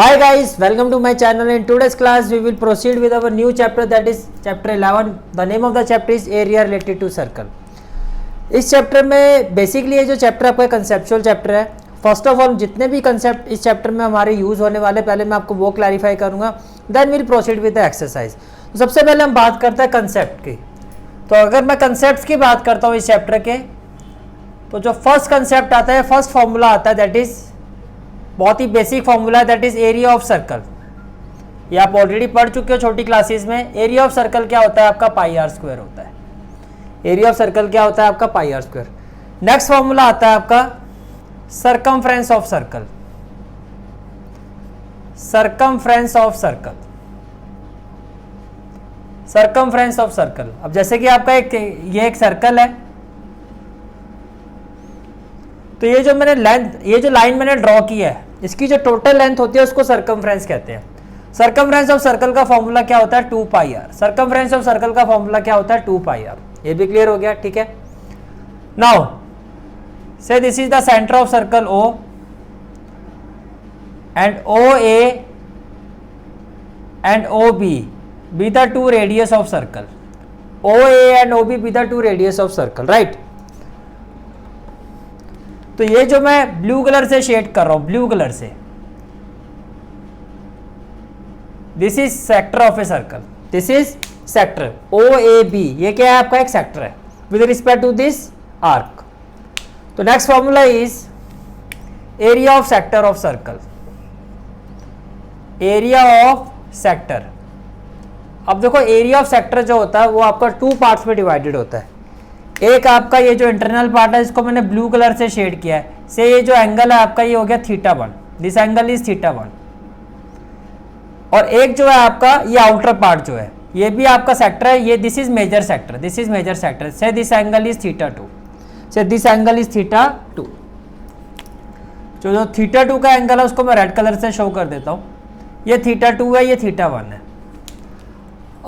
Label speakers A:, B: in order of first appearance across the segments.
A: Hi guys, welcome to my channel. In today's class we will proceed with our new chapter, that is chapter 11. The name of the chapter is area related to circle. इस chapter में basically ये जो chapter आपका conceptual chapter है. First of all जितने भी concept इस chapter में हमारे यूज होने वाले पहले मैं आपको वो क्लैरिफाई करूंगा, then will proceed with the exercise. तो सबसे पहले हम बात करते हैं कंसेप्ट की. तो अगर मैं कंसेप्ट की बात करता हूँ इस चैप्टर के, तो जो फर्स्ट कंसेप्ट आता है, फर्स्ट फॉर्मूला आता है, दैट इज बहुत ही बेसिक फॉर्मूला है, that is area of circle. ये आप ऑलरेडी पढ़ चुके हो छोटी क्लासेस में. एरिया ऑफ सर्कल क्या होता है आपका? पाई आर स्क्वायर होता है. एरिया ऑफ सर्कल क्या होता है आपका? पाई आर स्क्वायर. नेक्स्ट फॉर्मूला आता है आपका circumference of circle. Circumference of circle. Circumference of circle. अब जैसे कि आपका ये एक सर्कल है, तो ये जो मैंने लेंथ, ये जो लाइन मैंने ड्रॉ की है, इसकी जो टोटल लेंथ होती है उसको सरकमफ्रेंस कहते हैं. सरकमफ्रेंस ऑफ सर्कल का फॉर्मूला क्या होता है? 2 pi are. Circumference of circle का फॉर्मूला क्या होता है? 2 पाई आर. ये भी क्लियर हो गया, ठीक है. Now so this is the centre of circle O and OA and OB be the two radius of circle. OA and OB be the two radius of circle, right? तो ये जो मैं ब्लू कलर से shade कर रहा हूं, blue colour से, this is sector of a circle. This is sector OAB. ये क्या है आपका? एक सेक्टर है with respect to this arc. तो next formula is area of sector of circle. Area of sector. अब देखो एरिया ऑफ सेक्टर जो होता है वो आपका 2 पार्ट्स में डिवाइडेड होता है. एक आपका ये जो इंटरनल पार्ट है, इसको मैंने ब्लू कलर से शेड किया है. से ये जो एंगल है आपका, ये हो गया θ1. This angle is θ1. और एक जो है आपका ये आउटर पार्ट जो है, ये भी आपका सेक्टर है. ये this is major sector. This is major sector. Say this angle is θ2. Say this angle is θ2. जो θ2 का एंगल है उसको मैं रेड कलर से शो कर देता हूँ. ये θ2 है, ये θ1 है.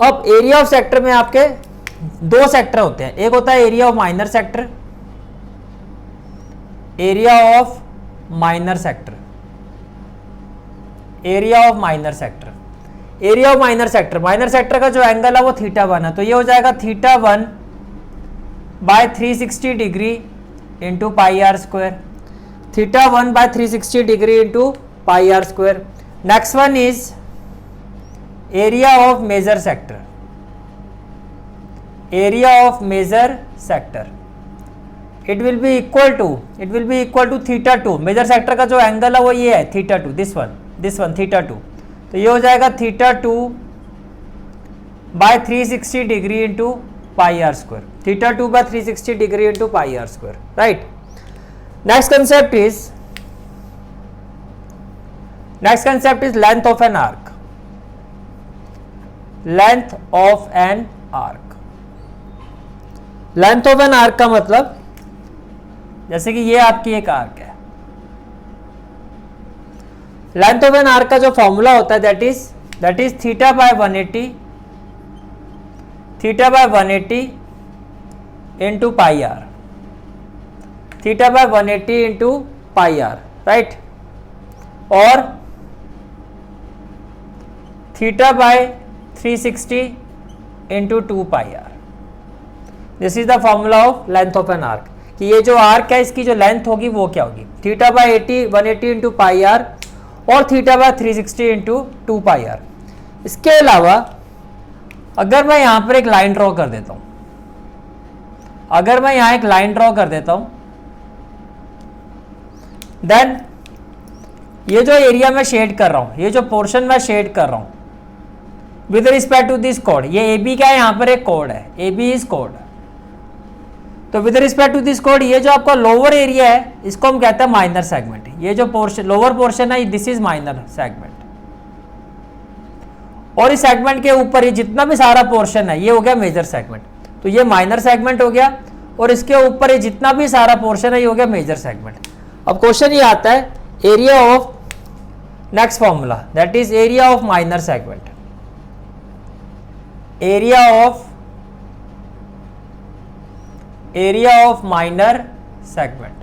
A: अब एरिया ऑफ सेक्टर में आपके 2 सेक्टर होते हैं. एक होता है area of minor sector. Area of minor sector. Area of minor sector. Area of minor sector. Minor sector का जो एंगल है वो θ1 है. तो ये हो जाएगा θ1 by 360 degree into pi r square. θ1 by 360 degree into pi r square. Next one is area of major sector. Area of major sector. It will be equal to θ2. Major sector का जो angle है वो ये है θ2. This one θ2. तो ये हो जाएगा θ2 by 360 degree into pi r square. θ2 by 360 degree into pi r square, right. Next concept is length of an arc. Length of an arc. Length of an arc का मतलब, जैसे कि ये आपकी एक आर्क है. लेंथ ऑफ एन आर्क का जो फॉर्मूला होता है that is theta by 180 into pi r. Theta by 180 into pi r, right. और theta by 360 into 2 pi r. This is the formula of length of an arc. कि ये जो arc है इसकी जो लेंथ होगी वो क्या होगी? Theta by 180 into pi r और theta by 360 into 2 pi r. इसके अलावा अगर मैं यहां पर एक लाइन ड्रॉ कर देता हूं, देन ये जो एरिया में शेड कर रहा हूं, ये जो पोर्शन में शेड कर रहा हूं विद रिस्पेक्ट टू दिस कोड, ये AB का यहां पर एक कोड है. AB इज कोड. तो विद रिस्पेक्ट टू दिस कोड, ये जो आपका लोअर एरिया है इसको हम कहते हैं माइनर सेगमेंट. ये जो पोर्शन, लोअर पोर्शन है, दिस इज माइनर सेगमेंट. और इस सेगमेंट के ऊपर ये जितना भी सारा पोर्शन है ये हो गया मेजर सेगमेंट. तो ये माइनर सेगमेंट हो गया और इसके ऊपर ये जितना भी सारा पोर्शन है ये हो गया मेजर सेगमेंट. अब क्वेश्चन ये आता है area of, next formula that is area of minor segment. Area of minor segment.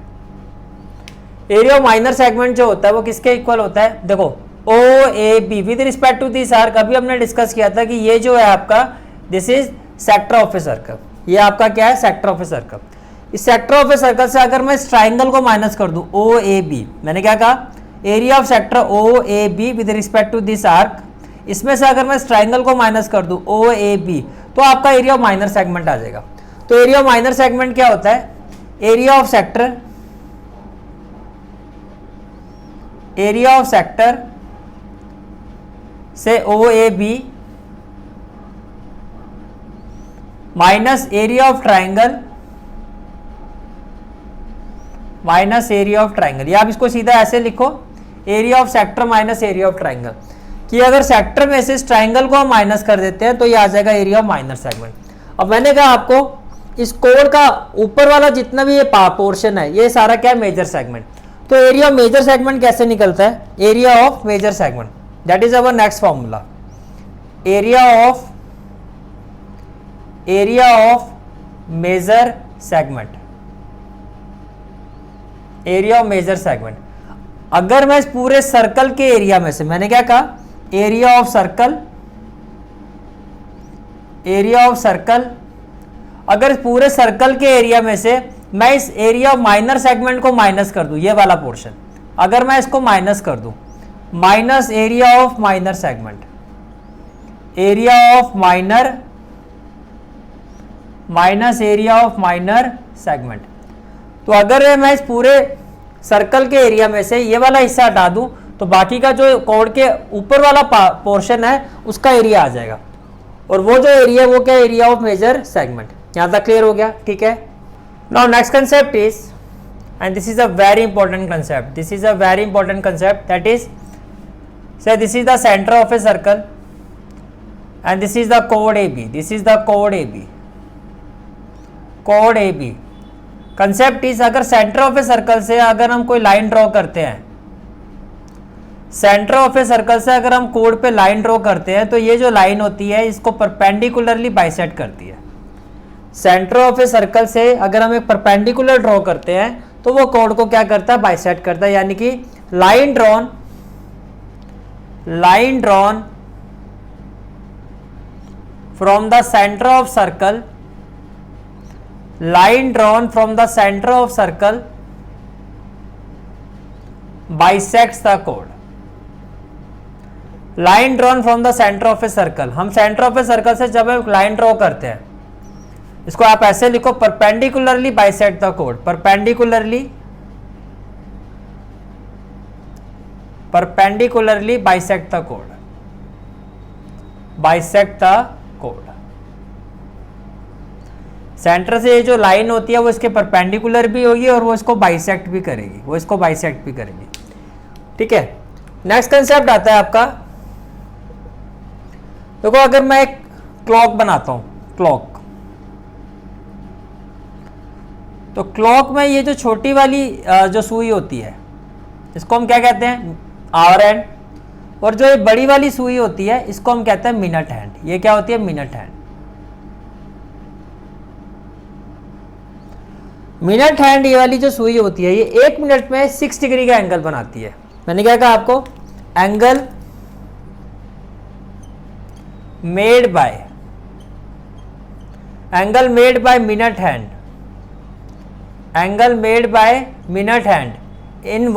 A: Area of minor segment जो होता है वो किसके इक्वल होता है? देखो O A B with respect to this arc, अभी हमने डिस्कस किया था कि ये जो है आपका this is sector of a circle, ये आपका क्या है सेक्टर ऑफ ए सर्कल। इस सेक्टर ऑफ ए सर्कल से अगर मैं इस ट्राइंगल को माइनस कर दूं ओ ए बी, मैंने क्या कहा area of sector O A B with respect to this arc, इसमें से अगर मैं इस ट्राइंगल को माइनस कर दूं ओ ए बी तो आपका एरिया ऑफ माइनर सेगमेंट आ जाएगा। तो एरिया ऑफ माइनर सेगमेंट क्या होता है, एरिया ऑफ सेक्टर से O A B minus area of triangle minus area of triangle, या आप इसको सीधा ऐसे लिखो area of sector minus area of triangle, कि अगर सेक्टर में से इस ट्राइंगल को हम माइनस कर देते हैं तो ये आ जाएगा एरिया ऑफ माइनर सेगमेंट। अब मैंने कहा आपको इस कोड का ऊपर वाला जितना भी ये पोर्शन है ये सारा क्या है मेजर सेगमेंट। तो एरिया ऑफ मेजर सेगमेंट कैसे निकलता है, area of major segment that is our next formula, area of major segment, area of major segment. अगर मैं इस पूरे सर्कल के एरिया में से, मैंने क्या कहा एरिया ऑफ सर्कल, अगर इस पूरे सर्कल के एरिया में से मैं इस एरिया ऑफ माइनर सेगमेंट को माइनस कर दूं, ये वाला पोर्शन अगर मैं इसको माइनस कर दूं, minus area of minor segment, area of minor minus area of minor segment, तो अगर मैं इस पूरे सर्कल के एरिया में से ये वाला हिस्सा हटा दूं तो बाकी का जो कोड के ऊपर वाला पोर्शन है उसका एरिया आ जाएगा, और वो जो एरिया वो क्या एरिया ऑफ मेजर सेगमेंट। यहां तक क्लियर हो गया, ठीक है। Now next concept is, and this is a very important concept, this is a very important concept, that is say this is the center of a circle and this is the chord AB, this is the chord AB, chord AB। Concept is अगर centre of a circle से अगर हम कोई line draw करते हैं, centre of a circle से अगर हम कोड पे लाइन ड्रॉ करते हैं तो ये जो लाइन होती है इसको परपेंडिकुलरली बाइसेक्ट करती है। सेंटर ऑफ ए सर्कल से अगर हम एक परपेंडिकुलर ड्रॉ करते हैं तो वो कोड को क्या करता है बाइसेक्ट करता है, यानी कि line drawn from the centre of circle, line drawn from the center of circle bisects the chord, line drawn from the center of a circle, हम center of a circle से जब एक लाइन ड्रॉ करते हैं इसको आप ऐसे लिखो perpendicularly bisect the chord, perpendicularly bisect the chord, bisect the chord। Centre से ये जो लाइन होती है वो इसके परपेंडिकुलर भी होगी और वो इसको बाइसेक्ट भी करेगी, ठीक है। नेक्स्ट कंसेप्ट आता है आपका, देखो अगर मैं एक क्लॉक बनाता हूं, क्लॉक, तो क्लॉक में ये जो छोटी वाली जो सुई होती है इसको हम क्या कहते हैं आवर हैंड, और जो ये बड़ी वाली सुई होती है इसको हम कहते हैं मिनट हैंड। ये क्या होती है मिनट हैंड। मिनट हैंड ये वाली जो सुई होती है ये 1 मिनट में 6 डिग्री का एंगल बनाती है। मैंने क्या कहा आपको, angle made by minute hand, angle made by minute hand in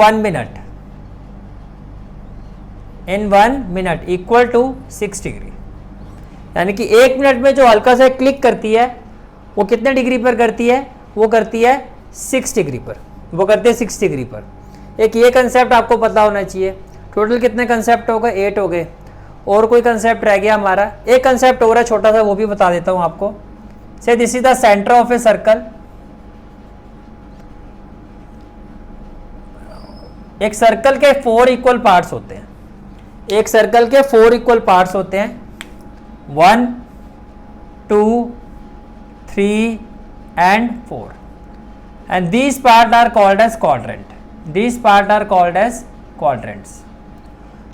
A: 1 minute equal to 6 degree. यानी कि 1 मिनट में जो हल्का सा क्लिक करती है वो कितने डिग्री पर करती है, वो करती है 6 डिग्री पर, वो करते हैं 6 डिग्री पर। एक ये कंसेप्ट आपको पता होना चाहिए। टोटल कितने कंसेप्ट हो गए, 8 हो गए। और कोई कंसेप्ट रह गया हमारा, एक कंसेप्ट हो रहा है छोटा सा, वो भी बता देता हूं आपको। से this is the centre of a circle. एक सर्कल के 4 इक्वल पार्ट्स होते हैं, एक सर्कल के 4 इक्वल पार्ट्स होते हैं, 1 2 3 and 4, and these part are called as quadrant, these part are called as quadrants।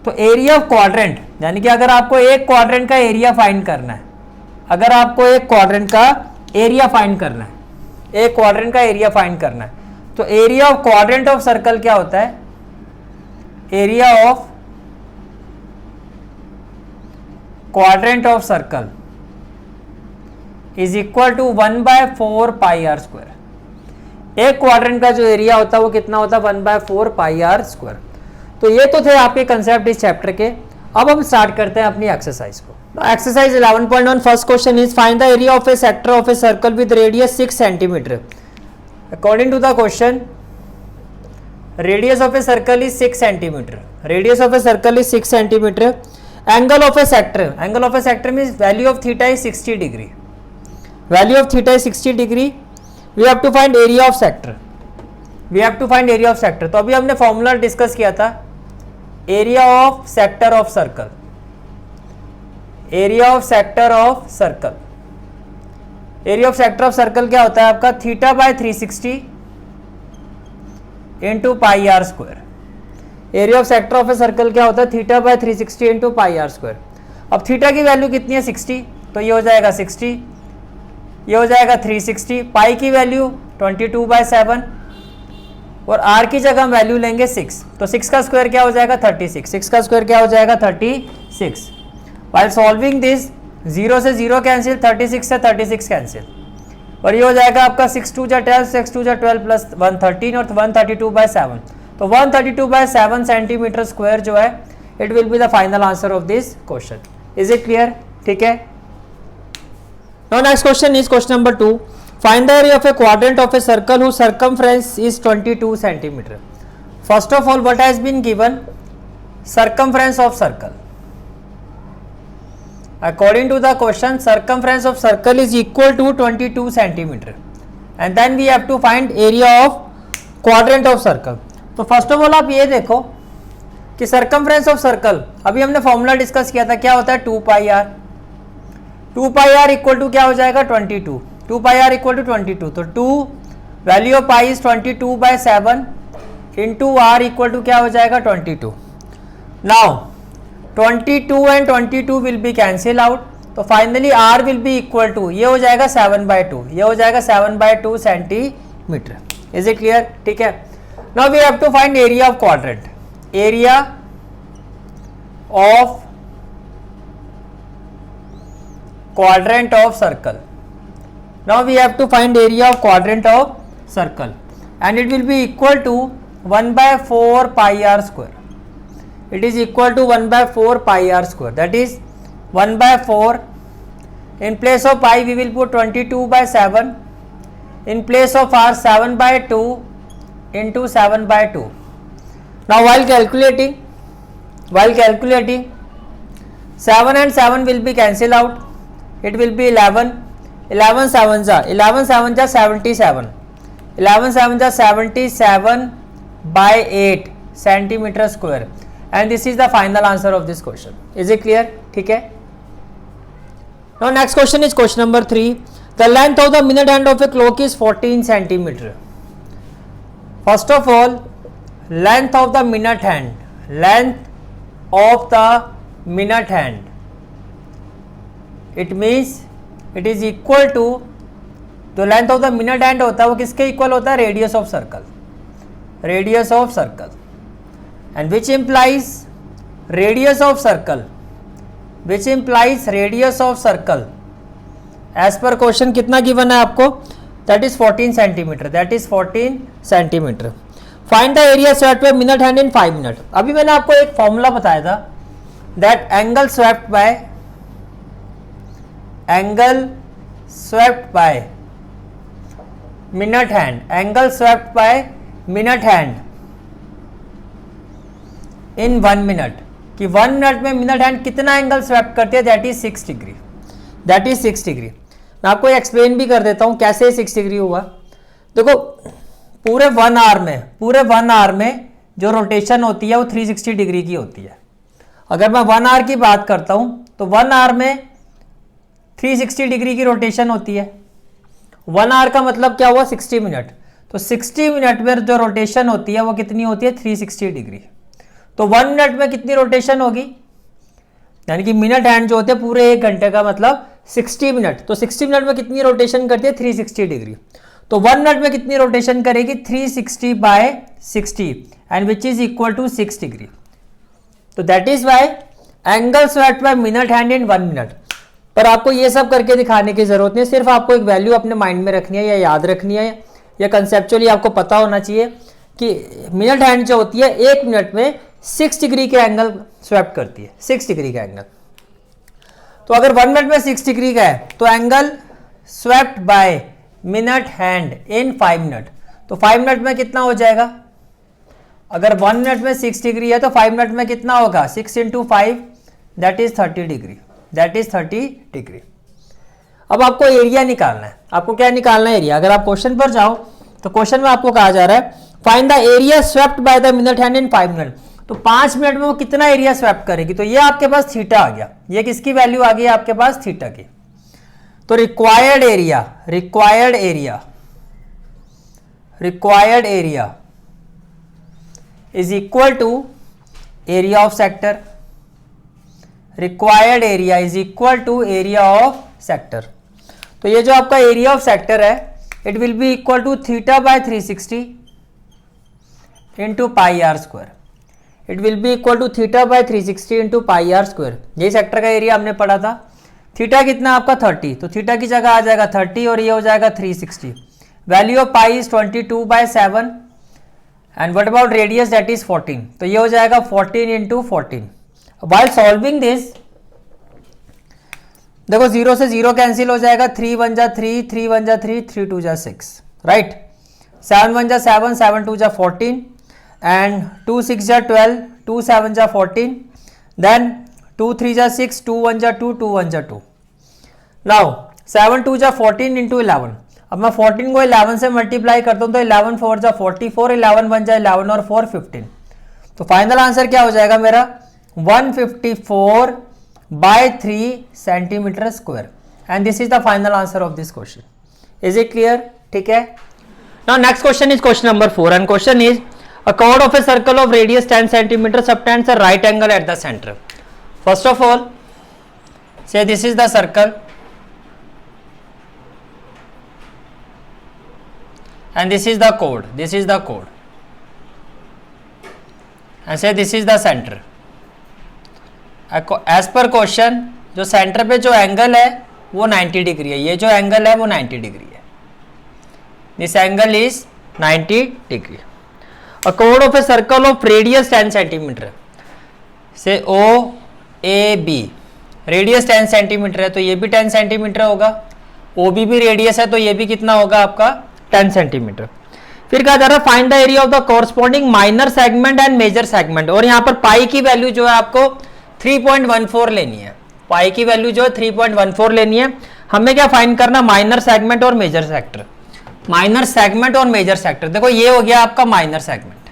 A: तो एरिया ऑफ क्वाड्रेंट, यानी कि अगर आपको एक क्वाड्रेंट का एरिया फाइंड करना है, अगर आपको एक क्वाड्रेंट का एरिया फाइंड करना है, एक क्वाड्रेंट का एरिया फाइंड करना है, तो area of quadrant of circle क्या होता है, area of quadrant of circle is equal to 1/4 pi r square. एक क्वाड्रेंट का जो एरिया होता है वो कितना होता है 1/4 पाई आर स्क्वायर। तो ये तो थे आपके कंसेप्ट इस चैप्टर के। अब हम स्टार्ट करते हैं अपनी एक्सरसाइज को। Exercise 11.1 first question is find the area of a sector of a circle with radius 6 centimetre. According to the question, radius of a circle is 6 centimeter. Radius of a circle is 6 centimeter. Angle of a sector means value of theta is 60 degree. Value of theta is 60 degree. We have to find area of sector. तो अभी हमने formula discuss किया था, area of sector of circle. Area of sector of circle क्या होता है आपका, theta by 360 into pi r square. Area of sector of a circle क्या होता है, theta by 360 into pi r square. अब थीटा की वैल्यू कितनी है 60, तो ये हो जाएगा 60, ये हो जाएगा 360। पाई की वैल्यू 22/7 और आर की जगह हम वैल्यू लेंगे 6, तो 6 का स्क्वायर क्या हो जाएगा 36। 6 का स्क्वायर क्या हो जाएगा 36। वाइल सॉल्विंग दिस 0 से 0 कैंसिल, 36 से 36 कैंसिल, और ये हो जाएगा आपका 6 2 12, 6 2 12 प्लस 113 और 132/7। तो 132/7 सेंटीमीटर स्क्वायर जो है it will be the final answer of this question. Is it clear? ठीक है। Now next question is question number 2। Find the area of a quadrant of a circle whose circumference is 22 centimetre. First of all what has been given, circumference of circle. According to the question, circumference of circle is equal to 22 centimeter, and then we have to find area of quadrant of circle. तो first of all आप ये देखो कि circumference of circle, अभी हमने formula discuss किया था, क्या होता है 2 pi r. 2 pi r equal to क्या हो जाएगा 22। 2 पाई आर इक्वल टू 22, तो 2 value of pi is 22/7 into r equal to क्या हो जाएगा 22। Now 22 and 22 will be cancel out, तो finally r will be equal to, ये हो जाएगा 7/2, ये हो जाएगा 7/2 सेंटीमीटर। Is it clear? ठीक है। Now we have to find area of quadrant. Area of quadrant of circle. Now we have to find area of quadrant of circle and it will be equal to 1/4 pi r square. It is equal to 1/4 pi r square, that is 1/4. In place of pi we will put 22/7, in place of r 7/2 into 7/2. Now while calculating 7 and 7 will be cancel out, it will be 11 7 जा 77, 11 7 जा 77/8 centimetre square, and this is the final answer of this question. Is it clear? ठीक है। Now next question is question number 3. The length of the minute hand of a clock is 14 centimeter. First of all, length of the minute hand, it means it is equal to, तो length of the minute hand होता है वो किसके equal होता है, radius of circle, and which implies radius of circle as per question कितना given है आपको, that is 14 centimetre. Find the area swept by minute hand in 5 minute. अभी मैंने आपको एक फॉर्मूला बताया था, that angle swept by minute hand in 1 minute, कि 1 मिनट में मिनट हैंड कितना एंगल स्वैप करती है, दैट इज 6 डिग्री। मैं आपको एक्सप्लेन भी कर देता हूं कैसे 6 डिग्री हुआ। देखो पूरे 1 आवर में जो रोटेशन होती है वो 360 डिग्री की होती है। अगर मैं 1 आवर की बात करता हूं तो 1 आवर में 360 डिग्री की रोटेशन होती है। 1 आवर का मतलब क्या हुआ 60 मिनट, तो 60 मिनट में जो रोटेशन होती है वो कितनी होती है 360 डिग्री। तो 1 मिनट में कितनी रोटेशन होगी, यानी कि मिनट हैंड जो होते हैं पूरे 1 घंटे का मतलब 60 मिनट, तो 60 मिनट में कितनी रोटेशन करती है 360 डिग्री। तो 1 मिनट में कितनी रोटेशन करेगी 360/60 and which is equal to 6 degree. तो that is why angle swept by minute hand in 1 minute. पर आपको ये सब करके दिखाने की जरूरत नहीं है, सिर्फ आपको एक वैल्यू अपने माइंड में रखनी है या याद रखनी है, या कंसेप्चुअली आपको पता होना चाहिए कि मिनट हैंड जो होती है 1 मिनट में 6 डिग्री के एंगल स्वेप्ट करती है, 6 डिग्री का एंगल। तो अगर 1 मिनट में 6 डिग्री का है तो angle swept by minute hand in 5 minute, तो 5 मिनट में कितना हो जाएगा? अगर 1 मिनट में 6 डिग्री है तो 5 मिनट में कितना होगा? 6 × 5 that is 30 degree, that is 30 degree. अब आपको एरिया निकालना है। आपको क्या निकालना है? एरिया। अगर आप क्वेश्चन पर जाओ तो क्वेश्चन में आपको कहा जा रहा है find the area swept by the minute hand in 5 minute. तो 5 मिनट में वो कितना एरिया स्वेप्ट करेगी? तो ये आपके पास थीटा आ गया। ये किसकी वैल्यू आ गई आपके पास? थीटा की। तो required area is equal to area of sector. Required area is equal to area of sector. तो ये जो आपका एरिया ऑफ सेक्टर है it will be equal to theta by 360 into pi r square. It will be equal to theta by 360 into pi r square. यही sector का area हमने पढ़ा था। थीटा कितना आपका? 30, तो थीटा की जगह आ जाएगा 30 और ये हो जाएगा 360। Value of pi is 22/7 and what about radius that is 14, तो ये हो जाएगा 14 इंटू 14। वाइल सॉल्विंग दिस देखो 0 से 0 कैंसिल हो जाएगा, 3 1 जा 3, 3 1 जा 3, 3 2 जा 6, राइट। 7 1 जा 7, 7 2 जा 14 एंड 2 6 जा 12, 2 7 जा 14, देन 2 3 जा 6, 2 1 जा 2, 2 1 जा 2। नाउ 7 2 जा 14 इंटू 11। अब मैं 14 को 11 से मल्टीप्लाई करता हूं तो 11 4 जा 44, 11 1 जा 11 और 4 15। तो फाइनल आंसर क्या हो जाएगा मेरा? 154/3 centimetre square and this is the final answer of this question. Is it clear? ठीक है। Now next question is question number 4 and question is a chord of a circle of radius 10 centimeter subtends a right angle at the center. First of all, say this is the circle and this is the chord, this is the chord, and say this is the center. As per question, जो centre पे जो angle है वो 90 degree है, ये जो angle है वो 90 डिग्री है, this angle is 90 degree. A chord of a circle of radius 10 centimeter, say OAB, radius 10 centimetre है तो ये भी 10 सेंटीमीटर होगा, OB भी रेडियस है तो ये भी कितना होगा आपका 10 सेंटीमीटर। फिर कहा जा रहा है find the area of the corresponding minor segment and major segment, और यहाँ पर पाई की वैल्यू जो है आपको 3.14 लेनी है। पाई की वैल्यू जो है 3.14 लेनी है। हमें क्या फाइंड करना? माइनर सेगमेंट और मेजर सेक्टर। माइनर सेगमेंट और मेजर सेक्टर, देखो ये हो गया आपका माइनर सेगमेंट,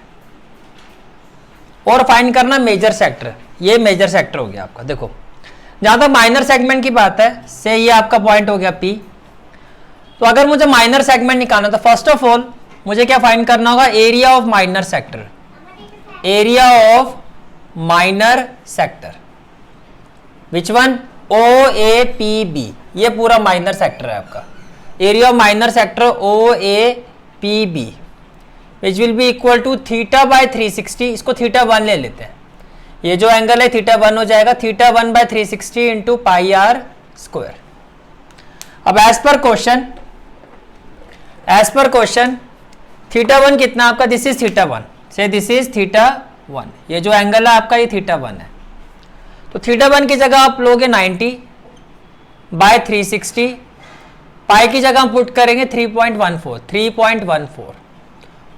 A: और फाइंड करना मेजर सेक्टर, ये मेजर सेक्टर हो गया आपका। देखो जहां तक माइनर सेगमेंट की बात है, से ये आपका पॉइंट हो गया P। तो अगर मुझे माइनर सेगमेंट निकालना तो फर्स्ट ऑफ ऑल मुझे क्या फाइंड करना होगा? Area of minor sector, area of minor sector, which one? OAPB, ये पूरा माइनर सेक्टर है आपका। Area of minor sector OAPB which will be equal to theta by 360, इसको थीटा 1 ले लेते हैं, ये जो एंगल है थीटा 1 हो जाएगा, theta 1/360 into pi r square. अब एज पर क्वेश्चन थीटा 1 कितना आपका? दिस इज थीटा 1, से दिस इज थीटा 1, ये जो एंगल है आपका ये थीटा 1 है। तो थीटा 1 की जगह आप लोगे 90/360, पाई की जगह हम पुट करेंगे 3.14,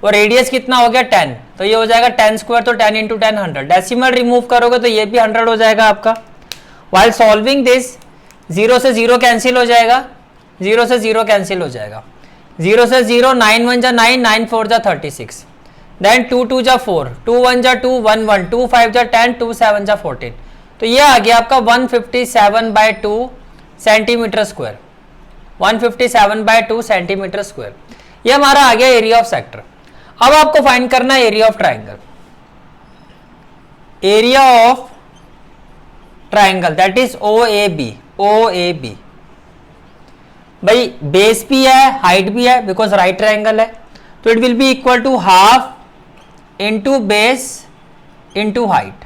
A: और रेडियस कितना हो गया 10, तो ये हो जाएगा 10 स्क्वायर, तो 10 इंटू 10 100। डेसिमल रिमूव करोगे तो ये भी 100 हो जाएगा आपका। वाइल सॉल्विंग दिस 0 से 0 कैंसिल हो जाएगा, 0 से 0 कैंसिल हो जाएगा, 0 से 0, 9 1 जा 9, 9 4 जा 36, देन 2 2 जा 4, 2 1 जा 2, 1 1, 2 5 जा 10, 2 7 जा 14। तो ये आ गया आपका 157/2 सेंटीमीटर स्क्वायर, 157/2 सेंटीमीटर स्क्वायर। ये हमारा आ गया एरिया ऑफ सेक्टर। अब आपको फाइंड करना है area of triangle, area of triangle that is OAB। भाई बेस भी है हाइट भी है, बिकॉज राइट ट्राइंगल है, तो it will be equal to half into base into height.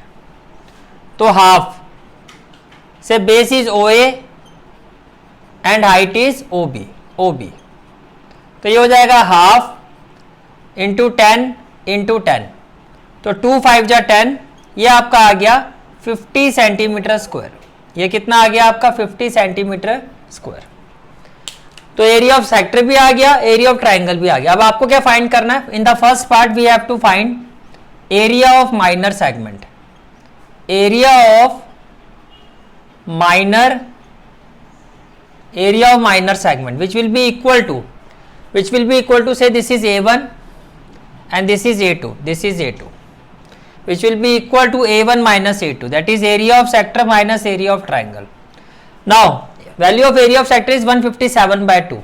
A: तो हाफ से base is O A and height is O B, O B. तो ये हो जाएगा हाफ इंटू 10 इंटू 10, तो 2 5 जा 10, ये आपका आ गया 50 सेंटीमीटर स्क्वायर। ये कितना आ गया आपका 50 सेंटीमीटर स्क्वायर। तो एरिया ऑफ सेक्टर भी आ गया, एरिया ऑफ ट्राइंगल भी आ गया। अब आपको क्या फाइंड करना है? In the first part we have to find area of minor segment, area of minor segment which will be equal to say this is A1 and this is A2, which will be equal to A1 minus A2, that is area of sector minus area of triangle. Now value of area of sector is 157/2,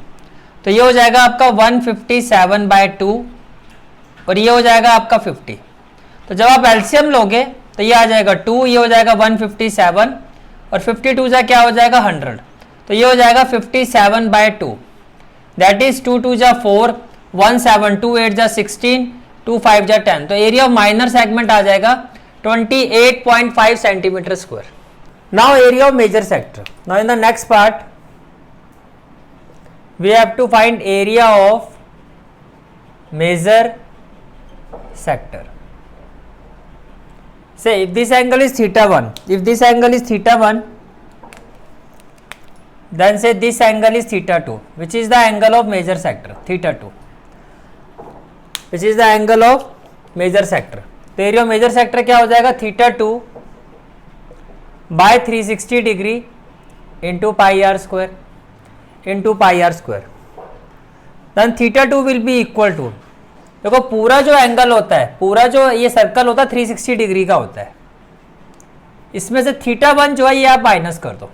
A: तो ये हो जाएगा आपका 157/2 और ये हो जाएगा आपका 50। तो जब आप एलसीएम लोगे तो ये आ जाएगा 2, ये हो जाएगा 157 और 52 जा क्या हो जाएगा 100, तो ये हो जाएगा 57/2, दैट इज 2 2 जा 4, 1 7, 2 8 जा 16, 2 5 जा 10। तो एरिया ऑफ माइनर सेगमेंट आ जाएगा 28.5 centimetre square. Now area of major sector. Now in the next part we have to find area of major sector. Say if this angle is theta 1, then say this angle is theta 2, which is the angle of major sector, theta 2, which is the angle of major sector. तो area of major sector क्या हो जाएगा? theta 2 by 360 degree into pi r square then theta 2 will be equal to, देखो पूरा जो angle होता है, पूरा जो ये सर्कल होता है 360 डिग्री का होता है, इसमें से थीटा 1 जो है ये आप माइनस कर दो,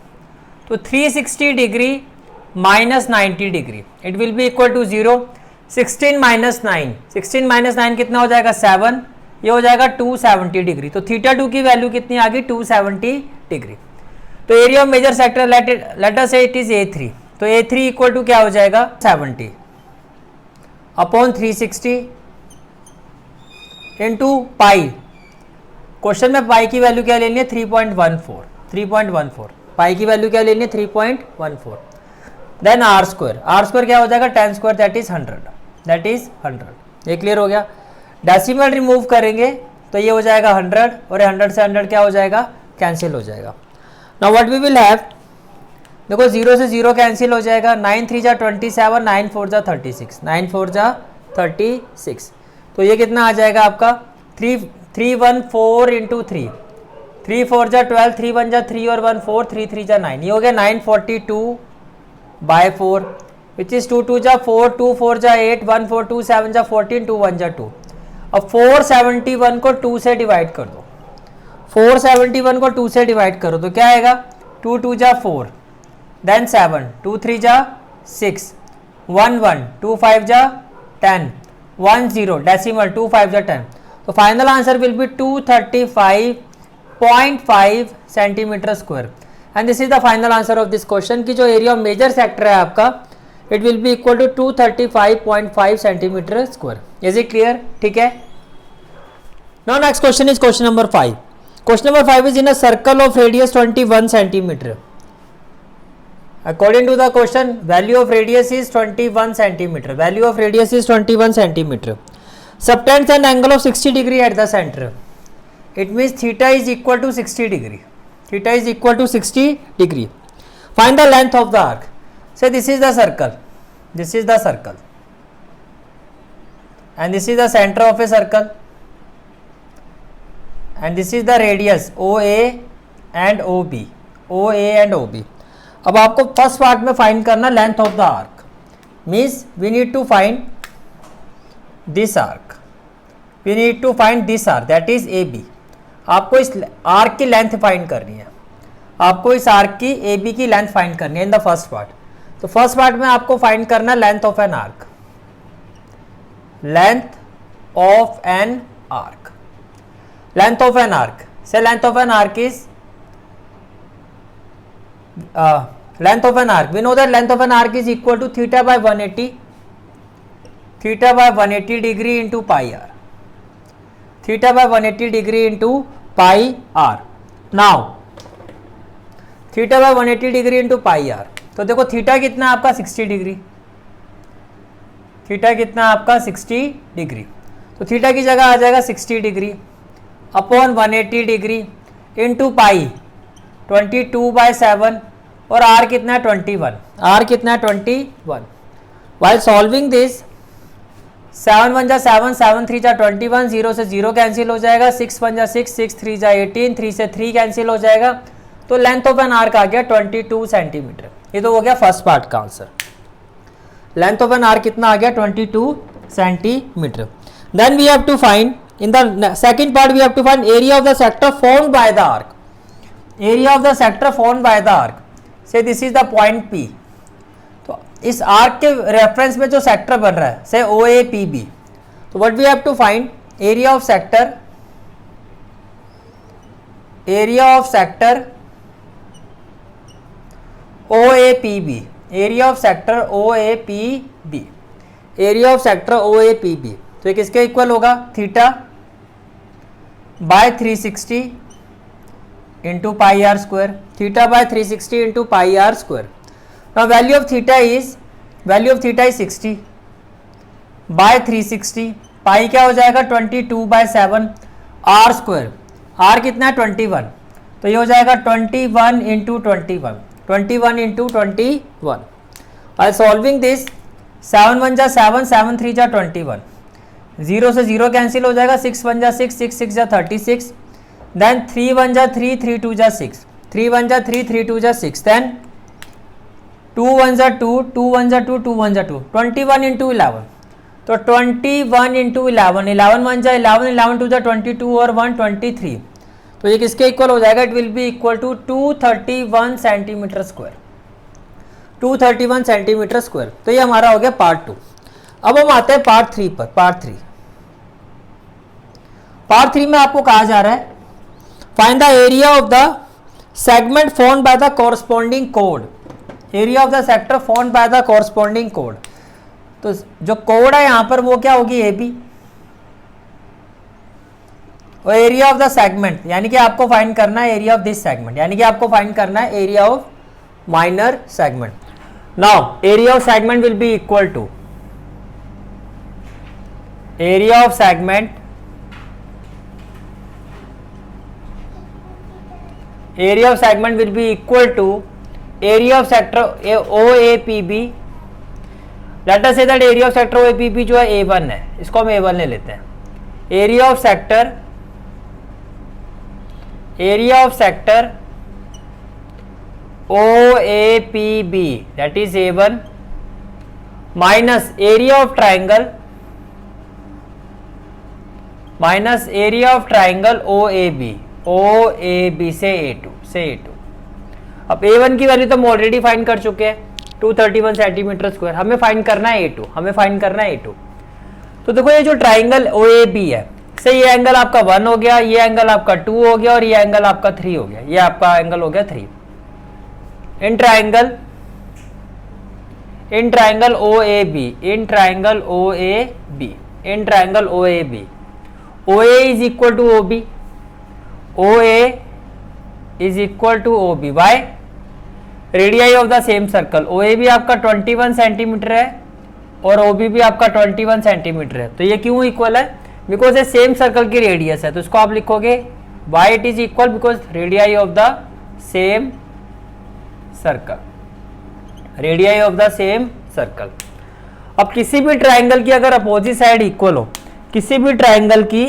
A: तो 360 degree minus 90 degree, it will be equal to 0। 16 minus 9 कितना हो जाएगा 7, ये हो जाएगा 270 डिग्री। तो थीटा 2 की वैल्यू कितनी आ गई 270 डिग्री। तो area of major sector let us say it is A3, तो A3 इक्वल टू क्या हो जाएगा 70 अपॉन 360 इंटू पाई। क्वेश्चन में पाई की वैल्यू क्या लेनी है 3.14, पाई की वैल्यू क्या लेनी है 3.14। देन आर स्क्वायर क्या हो जाएगा 10 स्क्वायर दैट इज 100, ये क्लियर हो गया। डेसिमल रिमूव करेंगे तो ये हो जाएगा 100 और 100 से 100 क्या हो जाएगा कैंसिल हो जाएगा। Now what we will have, देखो 0 से 0 कैंसिल हो जाएगा, 9 3 जा 27, 9 4 जा 36, तो ये कितना आ जाएगा आपका 314 इंटू 3 4 जा 12, 3 1 जा 3 और 1 4, 3 3 जा 9, ये हो गया 942/4, विच इज 2 2 जा 4, 2 4 जा 8, 1 4 2 7 जा 14, 2 1 जा 2। अब 471 को 2 से डिवाइड कर दो, 471 को 2 से डिवाइड करो तो क्या आएगा 2 2 जा 4, देन 7, 2 3 जा 6, 1 1, 2 5 जा 10, 1 0 डेसिमल 2 5 जा 10। तो final answer will be 235.5 centimetre square and this is the final answer of this question की जो एरिया ऑफ मेजर सेक्टर है आपका it will be equal to 235.5 centimetre square. Is it clear? ठीक है। Now next question is question number 5। Question number 5 is in a circle of radius 21 centimetre. According to the question, value of radius is 21 centimeter. Subtends an angle of 60 degree at the center. It means theta is equal to 60 degree. Find the length of the arc. Say this is the circle. And this is the center of a circle. And this is the radius OA and OB. अब आपको first part में find करना length of the arc, means we need to find this arc, that is AB। आपको इस arc की length find करनी है, AB की लेंथ फाइंड करनी है इन द फर्स्ट पार्ट। तो फर्स्ट पार्ट में आपको फाइंड करना length of an arc, length of an arc से length of an arc is length of an arc, we know that length of an arc is equal to theta by 180 degree into pi r, Now theta by 180 degree into pi r. तो देखो theta कितना आपका 60 degree, theta कितना आपका 60 degree. तो theta की जगह आ जाएगा 60 डिग्री अपॉन 180 डिग्री इंटू पाई 22/7 और आर कितना है 21, आर कितना है 21। वाइल सॉल्विंग दिस 7 1 जा 7, 7 3 जा 21, 0 से 0 कैंसिल हो जाएगा, 6 1 जा 6, 6 3 जा 18, 3 से 3 कैंसिल हो जाएगा। तो लेंथ ऑफ एन आर्क आ गया 22 सेंटीमीटर। ये तो हो गया फर्स्ट पार्ट का answer. Length of an arc कितना आ गया 22 centimetre. Then we have to find in the second part we have to find area of the sector formed by the arc. Area of the sector formed by the arc, say this is the point P। तो इस arc के reference में जो sector बन रहा है say OAPB, तो what we have to find area of sector, area of sector OAPB, area of sector OAPB, area of sector OAPB। तो ये किसके इक्वल होगा, theta by 360 into pi r square, theta by 360 into pi r square. Now value of theta is 60 by 360, pi क्या हो जाएगा 22/7 are square, are कितना है 21, तो ये हो जाएगा 21 into 21 into 21। I solving this 7 1 जा 7, 7 3 जा 21, 0 से 0 कैंसिल हो जाएगा, 6 1 जा 6, 6 6 जा 36, देन 3 1 जा 3, 3 2 जा 6, 3 1 जा 3, 3 2 जा 6, देन 2 1 जा 2, 2 1 जा 2, 2 1 जा 2, 21 इंटू 11। तो 21 इंटू 11, 11 1 जा 11, 11 2 जा 22 और 1 23। तो ये किसके इक्वल हो जाएगा, it will be equal to 231 centimetre square, 231 centimetre square. तो ये हमारा हो गया पार्ट 2। अब हम आते हैं पार्ट 3 पर। पार्ट 3 में आपको कहा जा रहा है find the area of the segment formed by the corresponding code, area of the sector formed by the corresponding code. तो जो कोड है यहां पर वो क्या होगी, AB, और एरिया ऑफ द सेगमेंट यानी कि आपको फाइंड करना है एरिया ऑफ दिस सेगमेंट, यानी कि आपको फाइंड करना है area of minor segment. Now area of segment will be equal to area of segment, area of segment will be equal to area of sector OAPB। Let us say that area of sector OAPB जो है A1 है, इसको हम A1 ले लेते हैं। Area of sector OAPB that is A1 minus area of triangle OAB से A2। अब A1 की वैल्यू तो हम ऑलरेडी फाइंड कर चुके हैं 231 सेंटीमीटर स्क्वायर, हमें फाइंड करना है A2, तो देखो ये जो ट्राइंगल OAB है से ये एंगल आपका 1 हो गया, ये एंगल आपका 2 हो गया और ये एंगल आपका 3 हो गया, ये आपका एंगल हो गया 3। इन triangle OAB OA is equal to OB by radii of the same circle. OA भी आपका 21 सेंटीमीटर है और OB भी आपका 21 सेंटीमीटर है। तो ये क्यों इक्वल है, बिकॉज ये सेम सर्कल की रेडियस है। तो इसको आप लिखोगे why it is equal because radii of the same circle, radii of the same circle. अब किसी भी ट्राइंगल की अगर अपोजिट साइड इक्वल हो, किसी भी ट्राइंगल की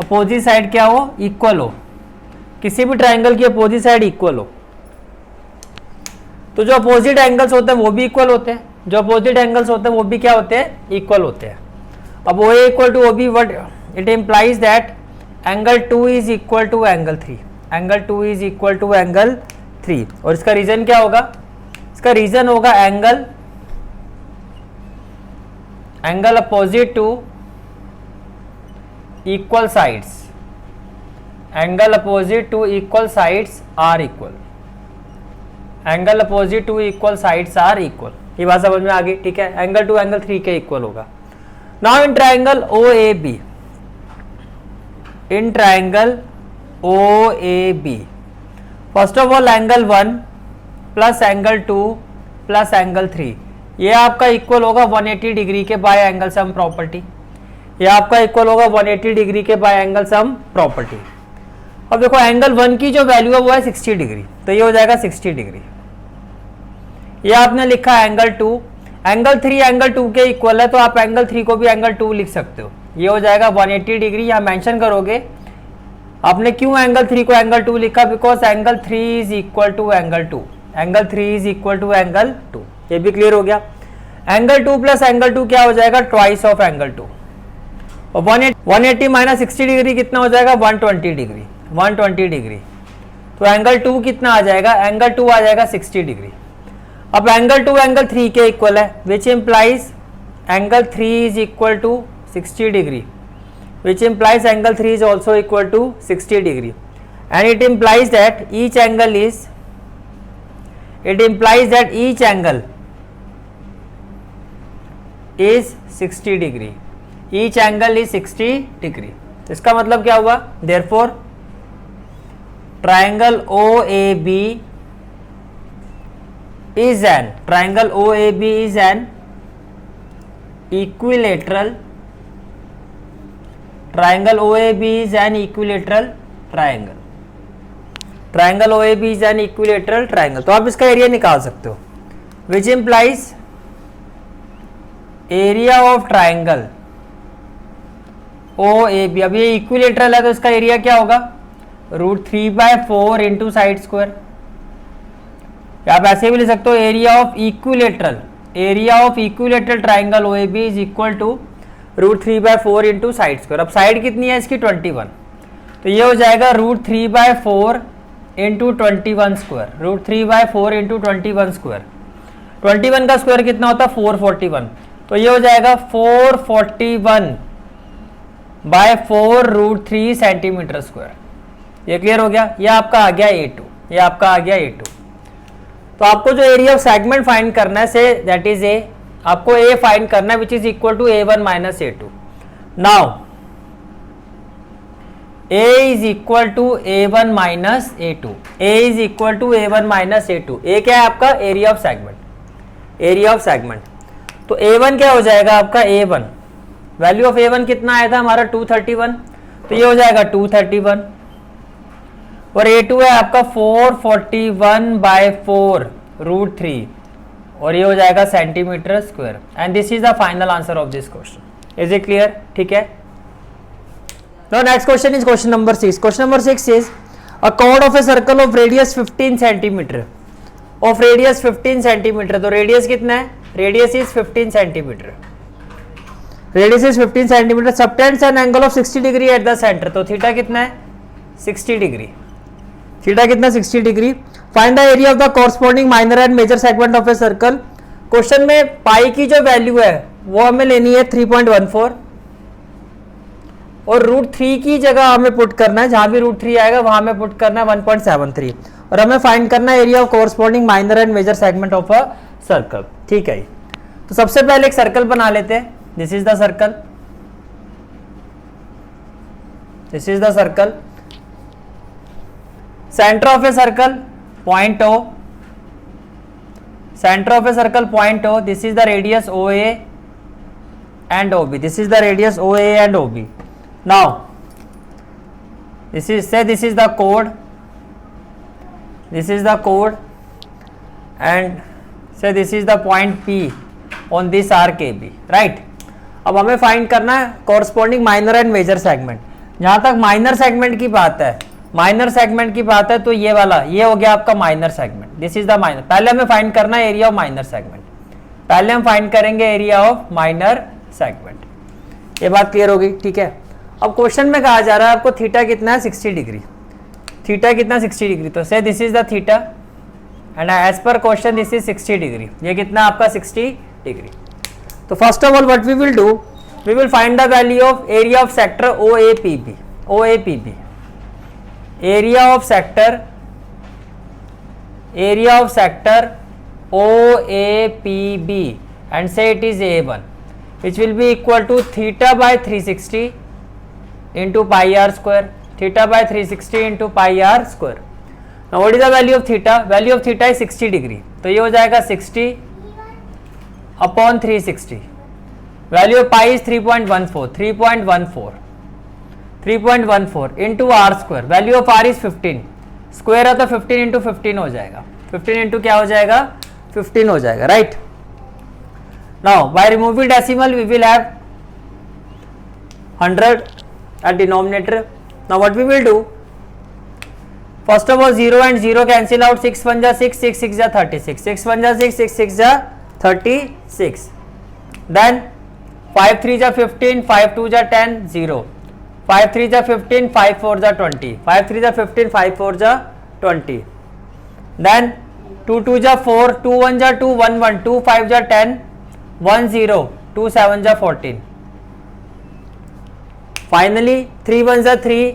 A: अपोजिट साइड क्या हो, इक्वल हो, किसी भी ट्राइंगल की अपोजिट साइड इक्वल हो, तो जो अपोजिट एंगल्स होते हैं वो भी इक्वल होते हैं, जो अपोजिट एंगल्स होते हैं वो भी क्या होते हैं, इक्वल होते हैं। अब OA equal to OB, what it implies that angle 2 is equal to angle 3, angle 2 is equal to angle 3। और इसका रीजन क्या होगा, इसका रीजन होगा angle opposite to equal sides, angle opposite to equal sides are equal, angle opposite to equal sides are equal. ये बात समझ में आ गई, ठीक है। एंगल 2 एंगल 3 के इक्वल होगा। Now in triangle OAB, first of all angle 1 plus angle 2 plus angle 3, ये आपका इक्वल होगा 180 डिग्री के बाय एंगल सम प्रॉपर्टी। ये आपका इक्वल होगा 180 डिग्री के बाय एंगल सम प्रॉपर्टी। अब देखो एंगल 1 की जो वैल्यू है वो है 60 डिग्री, तो ये हो जाएगा 60 डिग्री। ये आपने लिखा एंगल 2, एंगल 3 एंगल 2 के इक्वल है, तो आप एंगल 3 को भी एंगल 2 लिख सकते हो। ये हो जाएगा 180 डिग्री। यहाँ मेंशन करोगे आपने क्यों एंगल 3 को एंगल 2 लिखा, because angle 3 is equal to angle 2, angle 3 is equal to angle 2। ये भी क्लियर हो गया। एंगल 2 प्लस एंगल 2 क्या हो जाएगा, ट्वाइस ऑफ एंगल 2। और 180 माइनस 60 डिग्री कितना हो जाएगा, 120 डिग्री, 120 डिग्री। तो एंगल 2 कितना आ जाएगा, एंगल 2 आ जाएगा 60 डिग्री। अब एंगल 2 एंगल 3 के इक्वल है, which implies angle 3 is equal to 60 degree, which implies angle 3 is also equal to 60 degree, and it implies that each angle is is 60 degree, each angle is 60 degree। इसका मतलब क्या हुआ, therefore triangle OAB is an equilateral, triangle OAB is an equilateral triangle, triangle OAB is an equilateral triangle। तो आप इसका area निकाल सकते हो, which implies area of triangle OAB। अब ये इक्विलेटरल है तो इसका एरिया क्या होगा, √3/4 इंटू साइड स्क्वायर। आप ऐसे भी लिख सकते हो area of equilateral triangle OAB is equal to √3/4 into side square. अब साइड कितनी है इसकी, 21, तो ये हो जाएगा √3/4 इंटू 21 स्क्वायर, √3/4 इंटू 21 स्क्वायर। 21 का स्क्वायर कितना होता है, 441, तो ये हो जाएगा 441/4 √3 सेंटीमीटर स्क्वायर। ये क्लियर हो गया। ये आपका आ गया A2, ये आपका आ गया A2। तो आपको जो एरिया ऑफ सेगमेंट फाइंड करना है, से दैट इज ए, आपको A फाइंड करना है which is equal to A1 minus A2। Now A is equal to A1 minus A2, A is equal to A1 minus A2। A क्या है आपका, area of segment, area of segment. तो A1 क्या हो जाएगा आपका, A1 वैल्यू ऑफ A1 कितना आया था हमारा, 231, तो ये हो जाएगा 231। और A2 है आपका 441/4 √3, और ये हो जाएगा centimetre square. And this is the final answer of this question. Is it clear, ठीक है। Now next question is question number 6। Question number 6 is a cord of a circle of radius 15 centimetre, of radius 15 centimetre. तो radius कितना है, radius is 15 centimetre, radius is 15 centimetre, subtends an angle of 60 degree at the centre. तो theta कितना है, 60 degree, theta कितना, 60 degree. Find the area of the corresponding minor and major segment of a circle. Question में pi की जो value है वो हमें लेनी है 3.14, और √3 की जगह हमें पुट करना है, जहां भी √3 आएगा वहां हमें पुट करना है 1.73, और हमें फाइंड करना है area of corresponding minor and major segment of a circle. ठीक है, तो सबसे पहले एक सर्कल बना लेते हैं। This is the circle, this is the circle. Centre of a circle point O, center of a circle point O, this is the radius OA and OB, this is the radius OA and OB. Now this is, say this is the chord, this is the chord, and say this is the point P on this arc AB, right? अब हमें find करना है corresponding minor and major segment. जहां तक minor segment की बात है, minor segment की बात है, तो ये वाला, ये हो गया आपका minor segment, this is the minor. पहले हमें फाइंड करना है एरिया ऑफ माइनर सेगमेंट, पहले हम फाइंड करेंगे एरिया ऑफ माइनर सेगमेंट। ये बात क्लियर हो गई, ठीक है। अब क्वेश्चन में कहा जा रहा है आपको थीटा कितना है, 60 डिग्री, थीटा कितना 60 डिग्री। तो say this is the theta and as पर क्वेश्चन दिस इज 60 डिग्री। ये कितना आपका 60 डिग्री। तो first of all what we will do, we will find the value of area of sector OAPB, OAPB, area of sector OAPB, and say it is A1, which will be equal to theta by 360 into pi r square, theta by 360 into pi r square। Now what is the value of theta? Value of theta is 60 degree, तो ये हो जाएगा 60 upon 360. Value of pi is 3.14 into r square. Value of r is 15, square है तो 15 into 15 हो जाएगा. 15 into क्या हो जाएगा? 15 हो जाएगा, right. Now by removing decimal we will have 100 at denominator. Now what we will do? First of all 0 and 0 cancel out. 6 1 जा 6, 6 6 जा 36. 6 1 जा 6, 6 6 जा 36. Then 5 3 जा 15, 5 2 जा 10, 0. 5 3 जा 15, 5 4 जा 20. 5 3 जा 15, 5 4 जा 20. Then 2 2 जा 4, 2 1 जा 2, 1 1, 2 5 जा 10, 1 0, 2 7 जा 14. फाइनली 3 1 जा 3,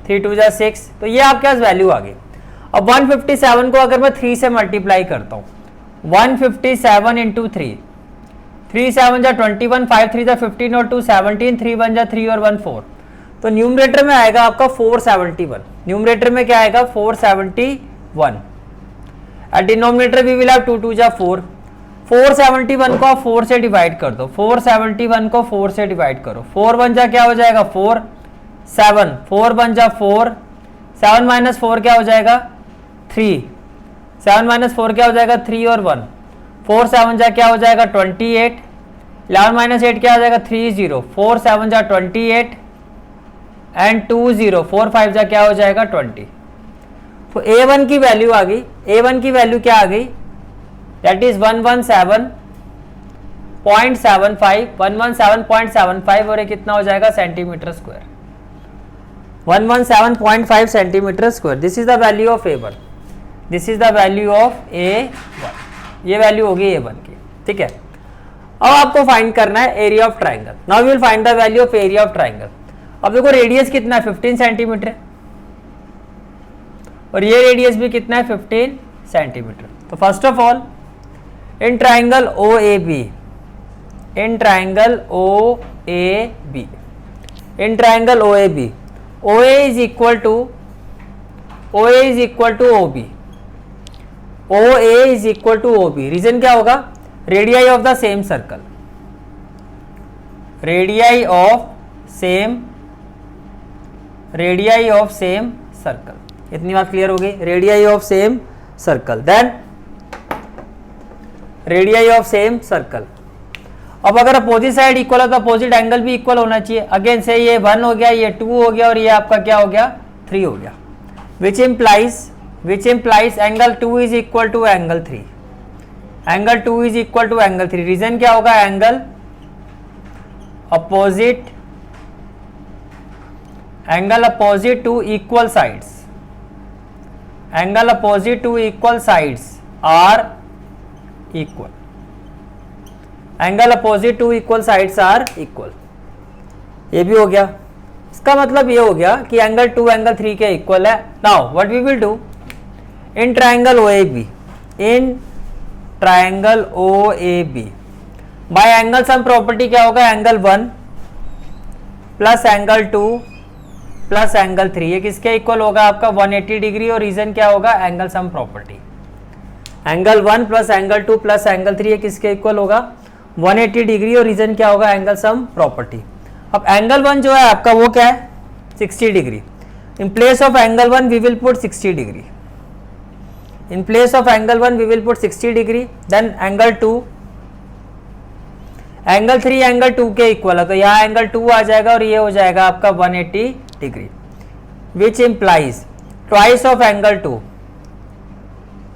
A: 3 2 जा 6. तो ये आपके पास वैल्यू आ गई. अब 157 को अगर मैं 3 से मल्टीप्लाई करता हूँ, 157 इंटू 3, 3 7 जा 21, 5 3 जा 15 और 2 17, 3 1 जा 3 और 1 4. तो न्यूमरेटर में आएगा आपका 471. न्यूमरेटर में क्या आएगा? 471. At denominator we will have 2 2 जा 4. 471 को आप 4 से डिवाइड कर दो. 471 को 4 से डिवाइड करो. 4 1 जा क्या हो जाएगा? 4 7. 4 1 जा 4. 7 माइनस 4 क्या हो जाएगा? 3. 7 माइनस 4 क्या हो जाएगा? 3 और 1. 4 7 जा क्या हो जाएगा? 28. 11 माइनस 8 क्या हो जाएगा? 3 0. 4 7 जा 28 एंड 2 0. 4 5 जा क्या हो जाएगा? 20. तो A1 की वैल्यू आ गई. A1 की वैल्यू क्या आ गई? दैट इज 117.75 और ये कितना हो जाएगा? Centimetre square. 117.5 centimetre square. This is the value of A1. This is the value of A1. ये वैल्यू होगी A1 की, ठीक है. अब आपको फाइंड करना है area of triangle. Now we will find the value of area of triangle. अब देखो रेडियस कितना है? 15 सेंटीमीटर है और ये रेडियस भी कितना है? 15 सेंटीमीटर. तो first of all in triangle OAB, in triangle OAB, in triangle OAB, OA is equal to OB, OA is equal to OB. Reason क्या होगा? Radii of the same circle, radii of same circle. इतनी बात clear हो गई? Radii of same circle. Then radii of same circle. अब अगर opposite side equal है तो अपोजिट एंगल भी इक्वल होना चाहिए. अगेन से ये 1 हो गया, ये 2 हो गया और ये आपका क्या हो गया? 3 हो गया. Which implies angle 2 is equal to angle 3. Angle 2 is equal to angle 3. Reason क्या होगा? Angle opposite to equal sides, angle opposite to equal sides are equal. Angle opposite to equal sides are equal. ये भी हो गया. इसका मतलब ये हो गया कि एंगल 2 एंगल 3 के इक्वल है. Now what we will do in triangle OAB, in triangle OAB by angle sum property क्या होगा? Angle 1 plus angle 2 plus angle 3. ये किसके इक्वल होगा? आपका 180 डिग्री. और रीजन क्या होगा? Angle sum property. Angle 1 plus angle 2 plus angle 3 ये किसके इक्वल होगा? 180 डिग्री. और रीजन क्या होगा? Angle sum property. अब एंगल 1 जो है आपका वो क्या है? 60 degree. In place of angle 1 we will put 60 degree. In place of angle 1 we will put 60 degree. Then angle 2, angle 3 angle 2 के इक्वल है तो यहाँ एंगल 2 आ जाएगा और ये हो जाएगा आपका 180 degree. Which implies twice of angle 2.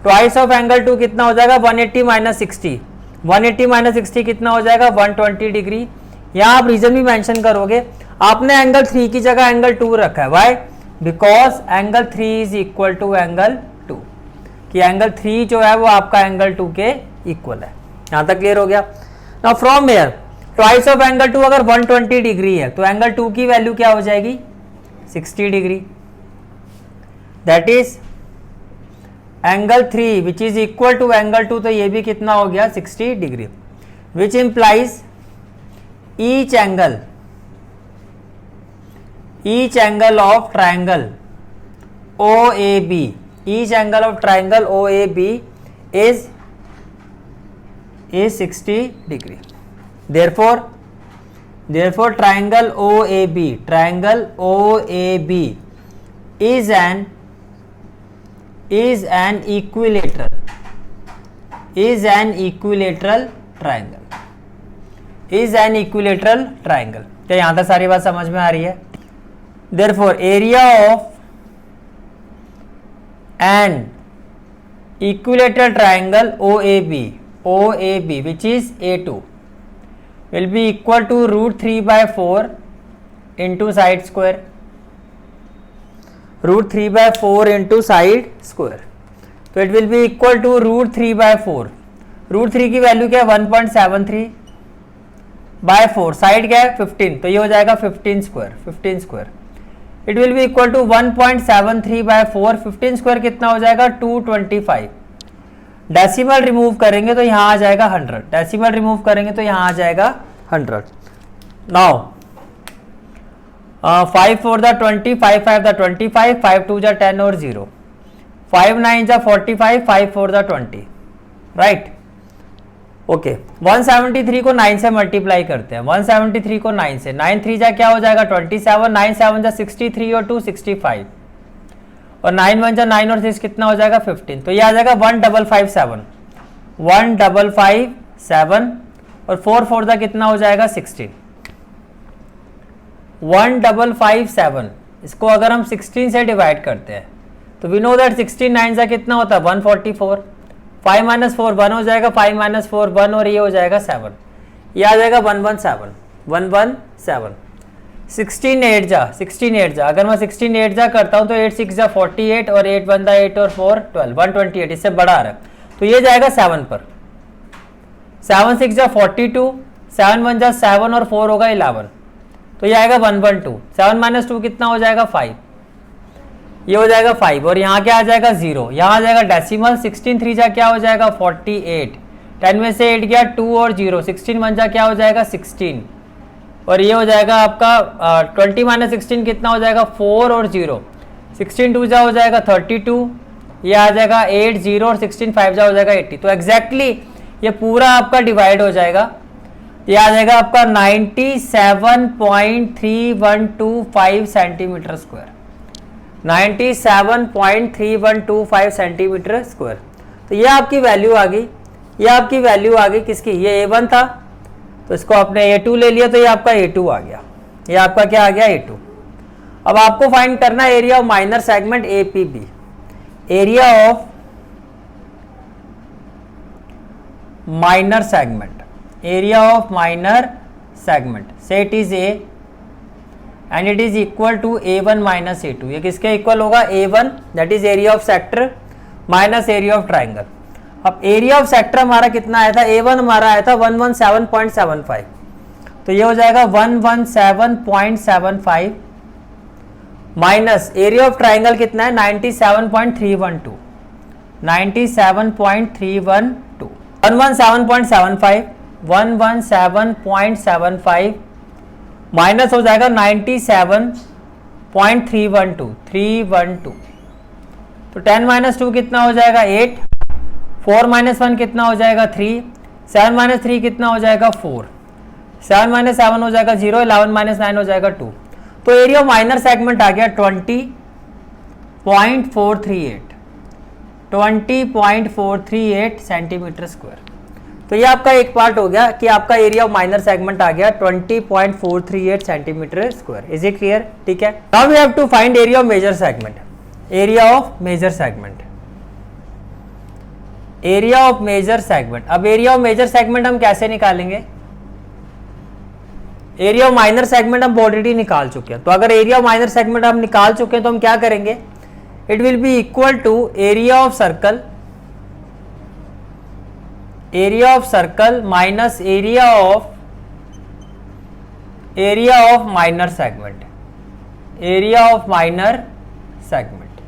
A: Twice of angle 2 कितना हो जाएगा? 180 माइनस 60. 180 माइनस 60 कितना हो जाएगा? 120 डिग्री. यहाँ आप रीजन भी मेंशन करोगे. आपने एंगल 3 की जगह एंगल 2 रखा है. Why? Because angle 3 is equal to angle 2, कि एंगल 3 जो है वो आपका एंगल 2 के इक्वल है. यहाँ तक क्लियर हो गया. Now from here twice of angle 2 अगर 120 डिग्री है तो एंगल 2 की वैल्यू क्या हो जाएगी? 60 degree. That is angle 3 which is equal to angle 2. तो ये भी कितना हो गया? 60 degree. Which implies each angle of triangle OAB each angle of triangle OAB is 60 degree. Therefore triangle OAB is an equilateral triangle. क्या यहां तक सारी बात समझ में आ रही है? Therefore area of an equilateral triangle OAB which is A2 will be equal to √3/4 into side square. √3/4 into side square. तो it will be equal to √3/4. √3 की वैल्यू क्या है? 1.73/4. साइड क्या है? 15. तो ये हो जाएगा 15 square. It will be equal to 1.73/4. 15 square कितना हो जाएगा? 225. डेसिमल रिमूव करेंगे तो यहाँ आ जाएगा 100. डेसिमल रिमूव करेंगे तो यहाँ आ जाएगा 100. नाउ 5 4 द 20, 5 5 द 25, 5 2 द 10 और 0, 5 9 द 45, 5 4 द 20. राइट. ओके 173 को 9 से मल्टीप्लाई करते हैं. 173 को 9 से, 9 3 जा क्या हो जाएगा? 27, 9 7 जा 63 और 2 65, और 9 1 जा 9 और 6 कितना हो जाएगा? 15. तो ये आ जाएगा 1557. 1557 और 4 4 जा कितना हो जाएगा? 16. 1557. इसको अगर हम 16 से डिवाइड करते हैं तो वी नो दैट 16 9 जा कितना होता है? 144. 5 - 4 1 हो जाएगा, 5 - 4 1 और ये हो जाएगा 7. ये आ जाएगा 117. 117. 16 8 जा अगर मैं 16 8 जा करता हूँ तो 8 6 जा 48 और 8 1 दा 8 और 4 12, 128. इससे बड़ा आ रहा है तो ये जाएगा 7 पर. 7 6 जा 42, 7 1 जा 7 और 4 होगा 11. तो ये आएगा 112. 7 - 2 कितना हो जाएगा? 5. ये हो जाएगा 5 और यहाँ क्या आ जाएगा? 0. यहाँ आ जाएगा डेसिमल. 16 3 जा क्या हो जाएगा? 48. 10 में से 8 गया 2 और 0. 16 1 जा क्या हो जाएगा? 16. और ये हो जाएगा आपका 20 - 16 कितना हो जाएगा? 4 और 0. 16 2 जा हो जाएगा 32. ये आ जाएगा 8 0 और 16 5 जा हो जाएगा 80. तो एग्जैक्टली ये पूरा आपका डिवाइड हो जाएगा. ये आ जाएगा आपका 97.3125 सेंटीमीटर स्क्वायर. 97.3125 centimetre square. तो ये आपकी वैल्यू आ गई. ये आपकी वैल्यू आ गई किसकी? ये A1 था तो इसको आपने A2 ले लिया तो ये आपका A2 आ गया. ये आपका क्या आ गया? A2. अब आपको फाइंड करना है area of minor segment APB. Area of minor segment, area of minor segment, say it is A and it is equal to A1 minus A2. ये किसके इक्वल होगा? A1 that is area of sector minus area of triangle. अब area of sector हमारा कितना आया था? A1 हमारा आया था 117.75. तो ये हो जाएगा 117.75 माइनस एरिया ऑफ ट्राइंगल कितना है? 97.312. 97.312 117.75 117.75 माइनस हो जाएगा 97.312 312. तो 10 - 2 कितना हो जाएगा? 8. 4 - 1 कितना हो जाएगा? 3. 7 - 3 कितना हो जाएगा? 4. 7 - 7 हो जाएगा 0. 11 - 9 हो जाएगा 2. तो एरिया माइनर सेगमेंट आ गया 20.438 20.438 सेंटीमीटर स्क्वायर. तो ये आपका एक पार्ट हो गया कि आपका एरिया ऑफ माइनर सेगमेंट आ गया 20.438 centimetre square. Is it clear? ठीक है. Now we have to find area of major segment. Area of major segment. Area of major segment. अब एरिया ऑफ मेजर सेगमेंट हम कैसे निकालेंगे? एरिया ऑफ माइनर सेगमेंट हम already निकाल चुके हैं. तो अगर एरिया ऑफ माइनर सेगमेंट हम निकाल चुके हैं तो हम क्या करेंगे? It will be equal to area of circle minus area of minor segment. Area of minor segment.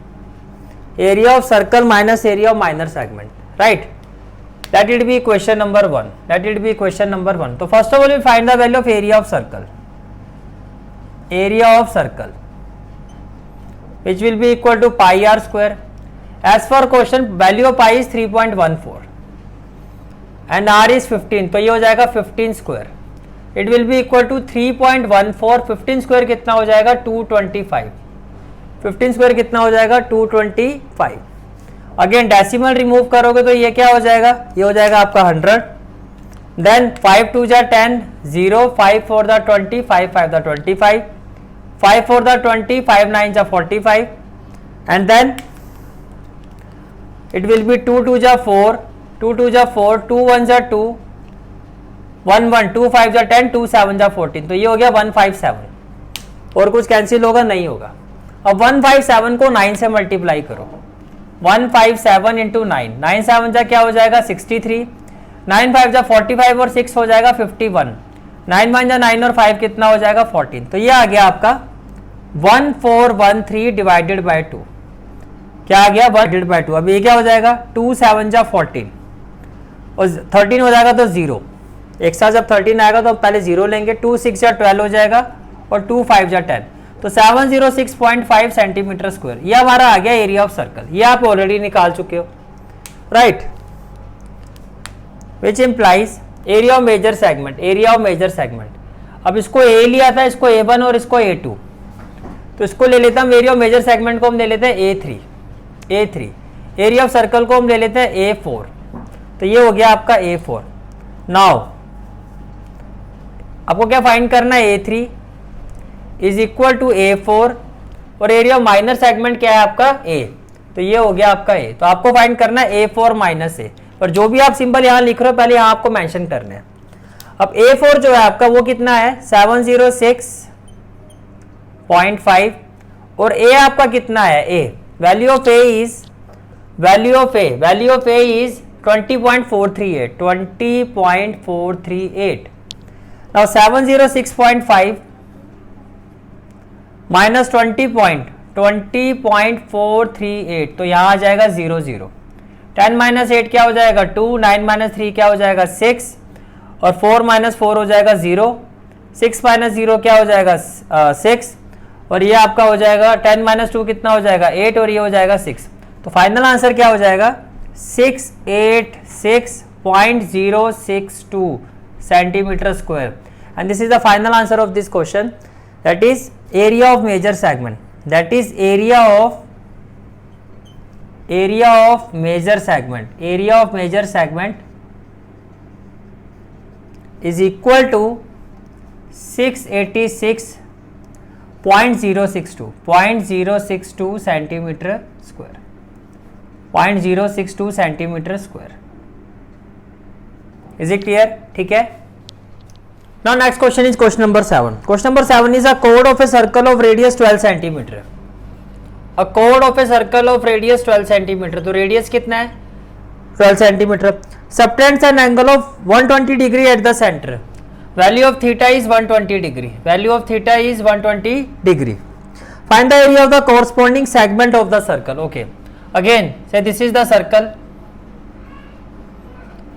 A: Area of circle minus area of minor segment. Right. That will be question number 1. That will be question number 1. So first of all we find the value of area of circle. Area of circle which will be equal to pi r square. As पर question value of pi is 3.14 and r is 15, तो ये हो जाएगा 15 square. It will be equal to 3.14. 15 square कितना हो जाएगा 225. 15 square कितना हो जाएगा 225. अगेन डेसिमल रिमूव करोगे तो ये क्या हो जाएगा, ये हो जाएगा आपका 100. देन 5 2 जा 10, 0, 5 4 दा 20, 5 5 दा 25, 5 4 दा 20, 5 9 जा 45, and then it will be 2 2 जा 4, 2 2 जा 4, 2 1 जा 2, 1 1, 2 5 जा 10, 2 7 जा 14, तो ये हो गया 157. और कुछ कैंसिल होगा नहीं होगा. अब 157 को 9 से मल्टीप्लाई करो. 157 इंटू 9, 9 7 जा क्या हो जाएगा 63, 9 5 जा 45 और 6 हो जाएगा 51, 9 1 जा 9 और 5 कितना हो जाएगा 14. तो ये आ गया आपका 1413 डिवाइडेड बाय 2. क्या आ गया 1 डिवाइडेड बाय 2. अब ये क्या हो जाएगा 2 7 जा 14 और 13 हो जाएगा तो 0. एक साथ जब 13 आएगा तो पहले 0 लेंगे. 2 6 जा 12 हो जाएगा और 2 5 जा 10, तो 706.5 सेंटीमीटर स्क्वायर. ये हमारा आ गया एरिया ऑफ सर्कल. ये आप ऑलरेडी निकाल चुके हो, right. Which implies area of major segment. Area of major segment, अब इसको ए लिया था, इसको A1 और इसको A2, तो इसको ले लेता हम. एरिया ऑफ मेजर सेगमेंट को हम ले लेते हैं A3. एरिया ऑफ सर्कल को हम ले लेते हैं A4, तो ये हो गया आपका A4. नाउ आपको क्या फाइंड करना है, A3 is equal to A4 और एरिया ऑफ माइनर सेगमेंट क्या है आपका A, तो ये हो गया आपका A. तो आपको फाइंड करना है A4 माइनस A, और जो भी आप सिंबल यहां लिख रहे हो पहले यहां आपको मेंशन करने हैं. अब A4 जो है आपका वो कितना है 706.5 और A आपका कितना है A, value of A is 20.438. 20.438. Now 706.5 minus 20.438, तो यहां आ जाएगा 0 0. 10 माइनस 8 क्या हो जाएगा 2, 9 माइनस 3 क्या हो जाएगा 6 और 4 माइनस 4 हो जाएगा 0, 6 माइनस 0 क्या हो जाएगा 6 और ये आपका हो जाएगा 10 माइनस 2 कितना हो जाएगा 8 और ये हो जाएगा 6. तो फाइनल आंसर क्या हो जाएगा 686.062 centimetre square. And this is the final answer of this question, that is area of major segment, that is area of major segment is equal to 686.062 centimeter square. 0.062 centimeter square. Is it clear? ठीक है. Now next question is question number 7. Question number 7 is a chord of a circle of radius 12 centimeter. A chord of a circle of radius 12 centimeter. तो radius कितना है 12 centimeter. Subtends an angle of 120 degree at the center. Value of theta is 120 degree. Value of theta is 120 degree. Find the area of the corresponding segment of the circle. Okay. Again, say this is the circle.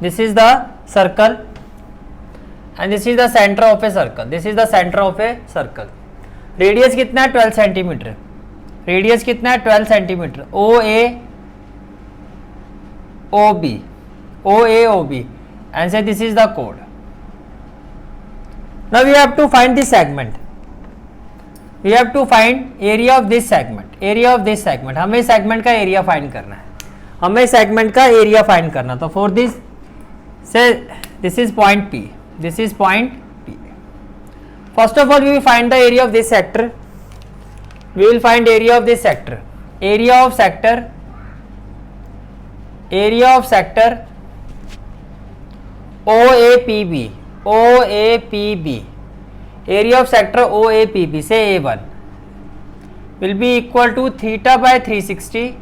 A: This is the circle. And this is the center of a circle. This is the center of a circle. Radius कितना है 12 centimetre. Radius कितना है 12 centimetre. OA OB and say this is the chord. Now we have to find the segment. We have to find area of this segment. Area of this segment. हमें segment का area find करना है. हमें segment का area find करना. तो for this, say this is point P. This is point P. First of all, we will find the area of this sector. We will find area of this sector. Area of sector OAPB. Area of sector OAPB, say A1 will be equal to theta by 360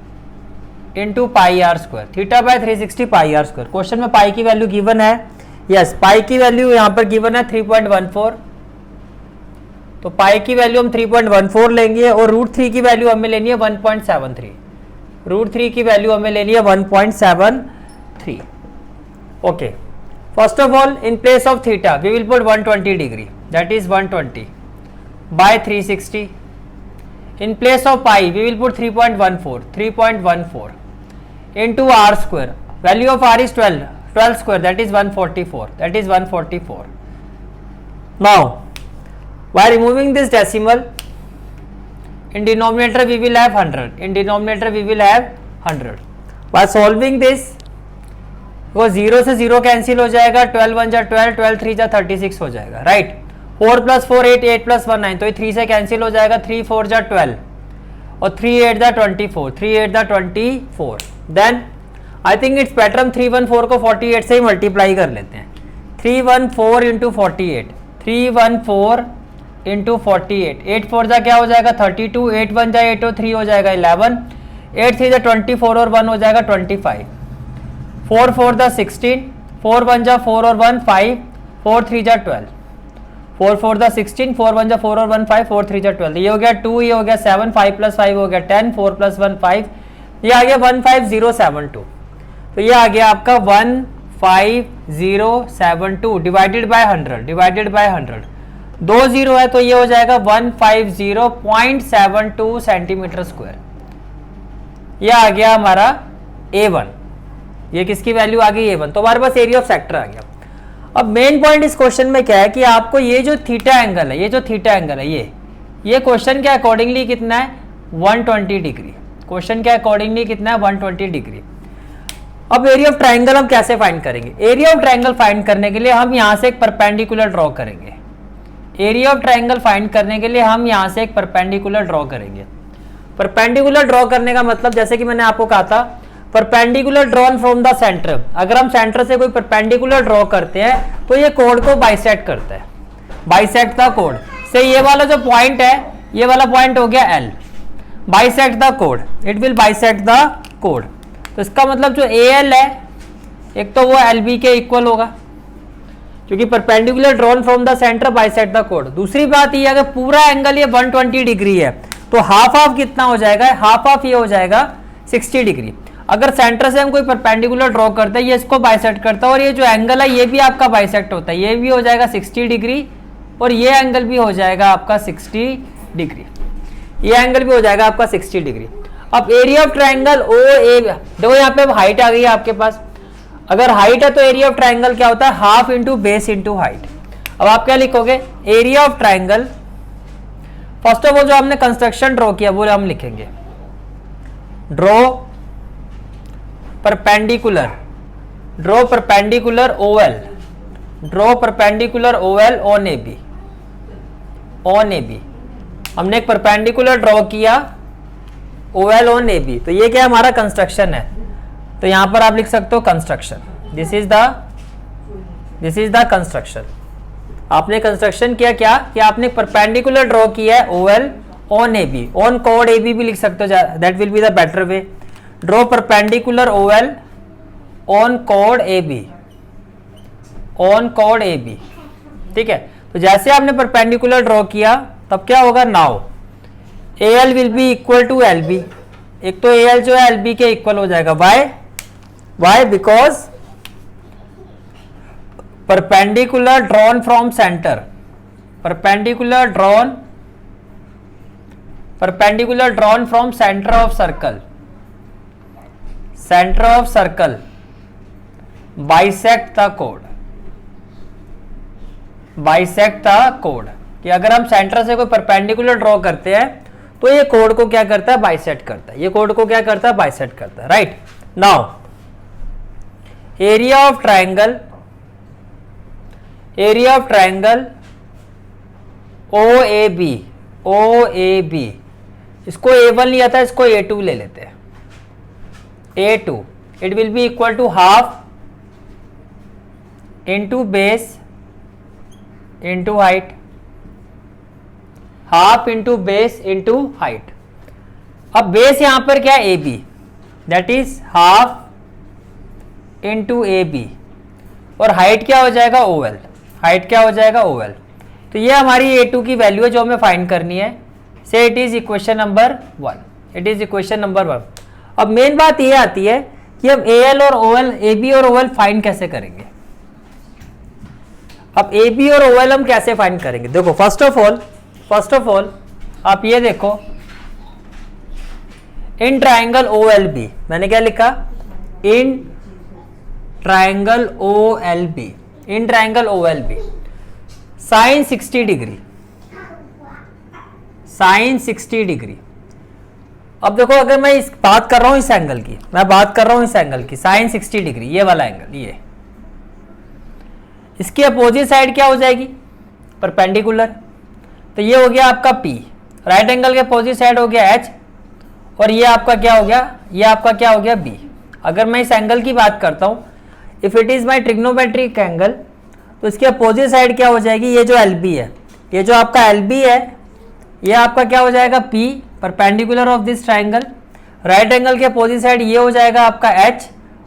A: into pi r square. Theta by 360 pi r square. Question में pi की value given है. Yes, पाई की value यहाँ पर given है 3.14. तो पाई की value हम 3.14 लेंगे और √3 की वैल्यू हमें लेनी है 1.73. √3 की वैल्यू हमें लेनी है 1.73. Okay, first of all in place of theta we will put 120 degree, that is 120 by 360. In place of pi we will put 3.14. into r square. Value of r is 12. 12 square, that is 144. That is 144. Now, by removing this decimal, in denominator we will have 100. In denominator we will have 100. By solving this, वो 0 से 0 cancel हो जाएगा, 12 1 जा 12, 12 3 जा 36 हो जाएगा, right. 4 + 4 8, 8 + 1 9, तो ये 3 से कैंसिल हो जाएगा, 3 4 जा 12 और 3 8 जा 24, 3 8 जा 24. Then I think it's better हम 314 को 48 से ही मल्टीप्लाई कर लेते हैं. 314 इंटू 48, 314 इंटू 48, 8 4 जा क्या हो जाएगा 32, 8 1 जा 8 और 3 हो जाएगा 11, 8 3 जा 24 और 1 हो जाएगा 25, 4 4 जा 16, 4 1 जा 4 और 1 5, 4 3 जा 12, 4 4 जा 16, 4 1 जा 4 और 1 5, 4 3 जा 12. ये हो गया 2, ये हो गया 7, 5 + 5 हो गया 10, 4 + 1 5, ये आ गया 15072. तो ये आ गया आपका 15072 डिवाइडेड बाय 100, डिवाइडेड बाय 100. 2 0 है तो ये हो जाएगा 150.72 सेंटीमीटर स्क्वायर. ये आ गया हमारा A1. ये किसकी वैल्यू आ गई A1. तो हमारे पास एरिया ऑफ सेक्टर आ गया. अब मेन पॉइंट इस क्वेश्चन में क्या है कि आपको ये जो थीटा एंगल है, ये जो थीटा एंगल है, ये क्वेश्चन के अकॉर्डिंगली कितना है 120 डिग्री. क्वेश्चन के अकॉर्डिंगली कितना है 120 डिग्री. अब एरिया ऑफ ट्राइंगल हम कैसे फाइंड करेंगे? एरिया ऑफ ट्राइंगल फाइंड करने के लिए हम यहां से एक परपेंडिकुलर ड्रॉ करेंगे. एरिया ऑफ ट्राइंगल फाइंड करने के लिए हम यहां से एक परपेंडिकुलर ड्रॉ करेंगे. परपेंडिकुलर ड्रॉ करने का मतलब जैसे कि मैंने आपको कहा था perpendicular drawn from the centre. अगर हम सेंटर से कोई परपेंडिकुलर ड्रॉ करते हैं तो ये कोड को बाइसेक्ट करता है. बाइसेक्ट द कोड से ये वाला जो पॉइंट है, ये वाला पॉइंट हो गया L. Bisect the code, it will bisect the code. तो इसका मतलब जो AL है एक तो वो LB के इक्वल होगा क्योंकि perpendicular drawn from the centre bisect the code. दूसरी बात ये अगर पूरा एंगल ये 120 डिग्री है तो हाफ ऑफ कितना हो जाएगा, हाफ ऑफ ये हो जाएगा 60 डिग्री. अगर सेंटर से हम कोई परपेंडिकुलर ड्रॉ करते हैं ये इसको बाइसेक्ट करता है और ये जो एंगल है ये भी आपका बाइसेक्ट होता है. ये भी हो जाएगा 60 डिग्री और ये एंगल भी हो जाएगा आपका 60 डिग्री. ये एंगल भी हो जाएगा आपका 60 डिग्री. अब एरिया ऑफ ट्राइंगल OA, देखो यहाँ पे हाइट आ गई है आपके पास. अगर हाइट है तो एरिया ऑफ ट्राइंगल क्या होता है half into base into height. अब आप क्या लिखोगे area of triangle. First of all जो हमने कंस्ट्रक्शन ड्रॉ किया वो हम लिखेंगे draw perpendicular OL, draw perpendicular OL on AB. On AB हमने एक परपेंडिकुलर ड्रॉ किया OL ऑन AB. तो ये क्या हमारा कंस्ट्रक्शन है. तो यहां पर आप लिख सकते हो construction. This is the construction. आपने कंस्ट्रक्शन किया क्या कि आपने परपेंडिकुलर ड्रॉ किया है OL on AB. On code AB भी लिख सकते हो, that will be the better way. Draw perpendicular OL on code AB. On code AB, ठीक है. तो जैसे आपने परपेंडिकुलर ड्रॉ किया तब क्या होगा now AL will be equal to LB. एक तो AL जो है LB के इक्वल हो जाएगा. Why because perpendicular drawn from centre, perpendicular drawn from centre of circle bisect the code. कि अगर हम सेंटर से कोई परपेंडिकुलर ड्रॉ करते हैं तो ये कोड को क्या करता है बाइसेक्ट करता है. ये कोड को क्या करता है बाइसेक्ट करता है, right. Now area of triangle OAB. इसको A1 लिया था, इसको A2 ले लेते हैं. A2 it will be equal to half into base into height. Half into base into height. अब बेस यहां पर क्या है AB, that is half into AB और हाइट क्या हो जाएगा OL. हाइट क्या हो जाएगा OL. तो ये हमारी A2 की वैल्यू है जो हमें फाइंड करनी है. से it is equation number 1. It is equation number 1. अब मेन बात ये आती है कि हम AL और OL, AB और OL फाइंड कैसे करेंगे. अब AB और OL हम कैसे फाइंड करेंगे. देखो फर्स्ट ऑफ ऑल आप ये देखो इन ट्राइंगल OLB मैंने क्या लिखा in triangle O L B, in triangle O L B sine 60 degree, sine 60 degree. अब देखो अगर मैं इस बात कर रहा हूं इस एंगल की, मैं बात कर रहा हूं इस एंगल की साइन 60 डिग्री, ये वाला एंगल, ये इसकी अपोजिट साइड क्या हो जाएगी, परपेंडिकुलर। तो ये हो गया आपका P, राइट एंगल के अपोजिट साइड हो गया H, और ये आपका क्या हो गया, ये आपका क्या हो गया B। अगर मैं इस एंगल की बात करता हूं, if it is my trigonometric angle, तो इसके अपोजिट साइड क्या हो जाएगी, ये जो LB है, ये जो आपका LB है, ये आपका क्या हो जाएगा P, perpendicular of this triangle. Right angle के अपोजिट साइड ये हो जाएगा आपका H,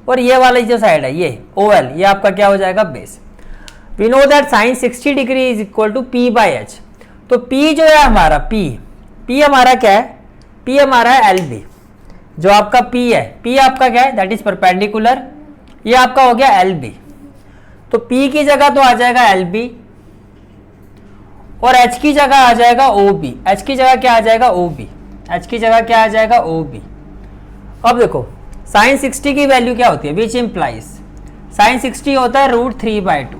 A: और ये वाला जो साइड है ये OL, ये आपका क्या हो जाएगा base. We know that sine 60 degree is equal to P by H। तो P जो है हमारा, P हमारा क्या है, P हमारा है LB, जो आपका P है, P आपका क्या है, दैट इज परपेंडिकुलर, ये आपका हो गया LB। तो P की जगह तो आ जाएगा LB, और H की जगह आ जाएगा OB। H की जगह क्या आ जाएगा, OB। H की जगह क्या आ जाएगा, OB। अब देखो साइन 60 की वैल्यू क्या होती है, विच इम्प्लाइज, साइन 60 होता है √3/2,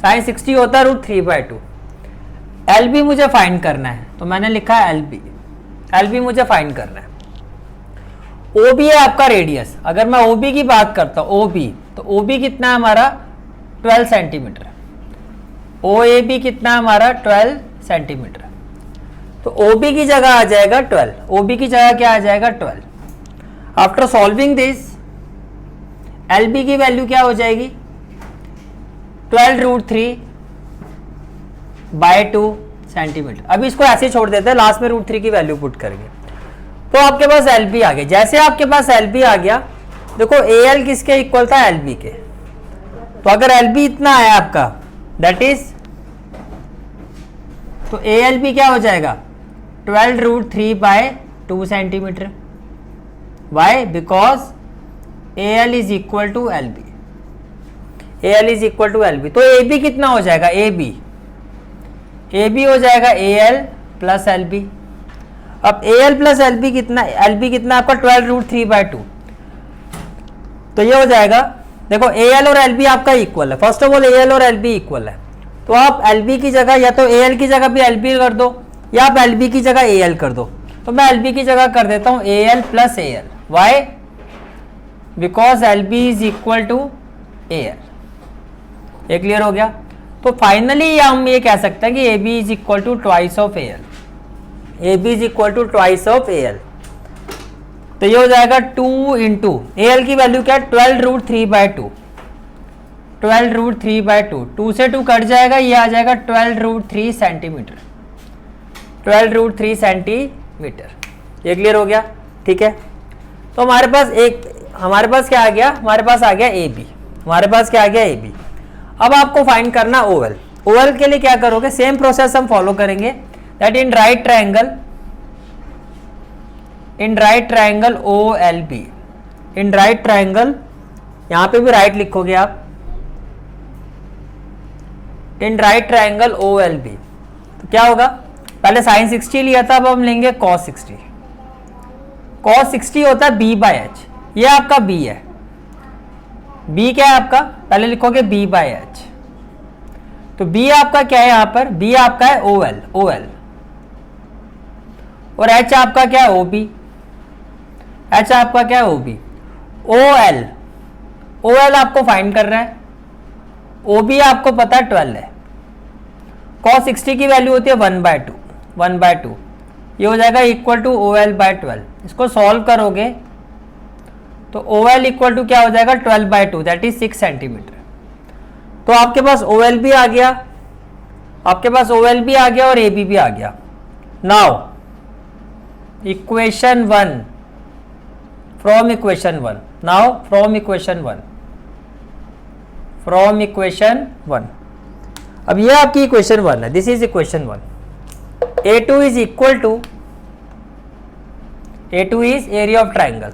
A: साइन 60 होता है √3/2। LB मुझे फाइंड करना है, तो मैंने लिखा है LB मुझे फाइंड करना है। OB है आपका रेडियस, अगर मैं OB की बात करता हूं OB, तो OB कितना है हमारा 12 सेंटीमीटर, OAB कितना है हमारा 12 सेंटीमीटर। तो OB की जगह आ जाएगा 12, OB की जगह क्या आ जाएगा 12। आफ्टर सॉल्विंग दिस LB की वैल्यू क्या हो जाएगी, 12√3/2 सेंटीमीटर। अभी इसको ऐसे छोड़ देते हैं, लास्ट में √3 की वैल्यू पुट करेंगे। तो आपके पास LB आ गया। जैसे आपके पास LB आ गया, देखो AL किसके इक्वल था, LB के। तो अगर LB इतना है आपका, दैट इज, तो ALB क्या हो जाएगा 12√3/2 centimetre. Why, because AL is equal to LB, AL is equal to LB। तो AB कितना हो जाएगा, AB हो जाएगा AL प्लस LB। अब AL प्लस LB कितना, LB कितना आपका 12√3/2, तो ये हो जाएगा, देखो AL और LB आपका इक्वल है। फर्स्ट ऑफ ऑल AL और LB इक्वल है, तो आप LB की जगह या तो AL की जगह भी LB कर दो, या आप LB की जगह AL कर दो। तो मैं LB की जगह कर देता हूं AL plus AL। Why, because LB is equal to AL। ये क्लियर हो गया। तो फाइनली हम ये कह सकते हैं कि AB is equal to twice of AL, AB is equal to twice of AL। तो ये हो जाएगा 2 इंटू AL की वैल्यू क्या है 12√3/2, 12√3/2, 2 से 2 कट जाएगा, ये आ जाएगा 12√3 सेंटीमीटर, 12√3 सेंटीमीटर। ये क्लियर हो गया, ठीक है। तो हमारे पास क्या आ गया, हमारे पास आ गया AB, हमारे पास क्या आ गया AB। अब आपको फाइंड करना OL। OL के लिए क्या करोगे, सेम प्रोसेस हम फॉलो करेंगे, that in right triangle OLB, in right triangle, यहां पे भी राइट लिखोगे आप, इन राइट ट्राइंगल OLB। तो क्या होगा, पहले साइन 60 लिया था, अब हम लेंगे cos 60। cos 60 होता है B/H, ये आपका B है। B क्या है आपका, पहले लिखोगे B/H। तो B आपका क्या है यहाँ पर, B आपका है OL, और H आपका क्या है OB, H आपका क्या है OB। OL आपको फाइंड कर रहा है, OB आपको पता है 12 है। cos 60 की वैल्यू होती है 1/2, ये हो जाएगा इक्वल टू OL/12। इसको सॉल्व करोगे तो OL इक्वल टू क्या हो जाएगा 12/2, दैट इज 6 सेंटीमीटर। तो आपके पास OL भी आ गया, और AB भी आ गया। नाउ इक्वेशन 1, फ्रॉम इक्वेशन 1, अब ये आपकी इक्वेशन 1 है, this is equation 1। A2 is equal to, A2 is area of triangle,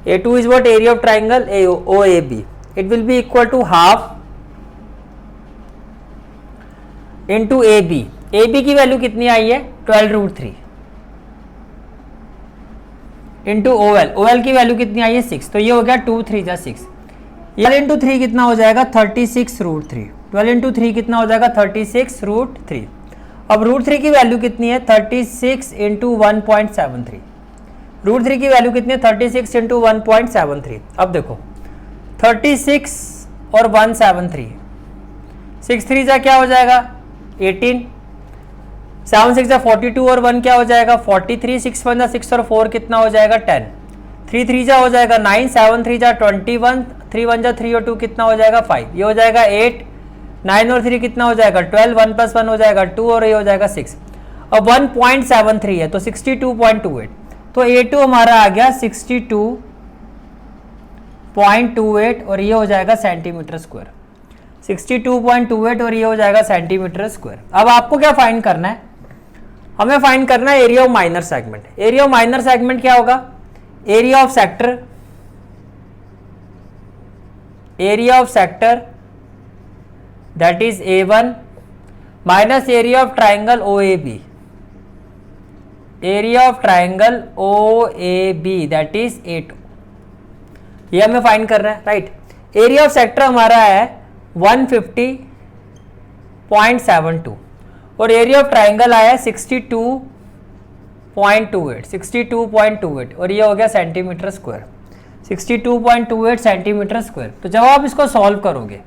A: A2 is what, area of triangle OAB। It will be equal to half into AB। AB की value कितनी आई है 12√3 into OL, OL की value कितनी आई है 6, तो ये हो गया 2 3 जा 6, 12 इंटू 3 कितना हो जाएगा 36√3, 12 इंटू 3 कितना हो जाएगा 36√3। अब √3 की वैल्यू कितनी है 36 इंटू 1.73, √3 की वैल्यू कितनी है 36 इंटू 1.73। अब देखो 36 और 173, 6 3 जा क्या हो जाएगा 18, 7 6 जा 42 और 1 क्या हो जाएगा 43, 6 1 जा 6 और 4 कितना हो जाएगा 10, 3 3 जा हो जाएगा 9, 7 3 जा 21, 3 1 जा 3 और 2 कितना हो जाएगा 5, ये हो जाएगा 8, 9 और 3 कितना हो जाएगा 12, 1 + 1 हो जाएगा 2 और ये हो जाएगा 6। अब 1.73 है तो 62.28, तो A2 हमारा आ गया 62.28 और ये हो जाएगा सेंटीमीटर स्क्वायर, 62.28 और ये हो जाएगा सेंटीमीटर स्क्वायर। अब आपको क्या फाइंड करना है, हमें फाइंड करना है area of minor segment. Area of minor segment क्या होगा, area of sector, area of sector that is A1 minus area of triangle OAB, area of triangle OAB that is A2, ये हमें find करना है, right. Area of sector हमारा है 150.72 और area of triangle आया है 62.28 और ये हो गया सेंटीमीटर स्क्वायर, 62.28 सेंटीमीटर स्क्वायर। तो जब आप इसको सॉल्व करोगे,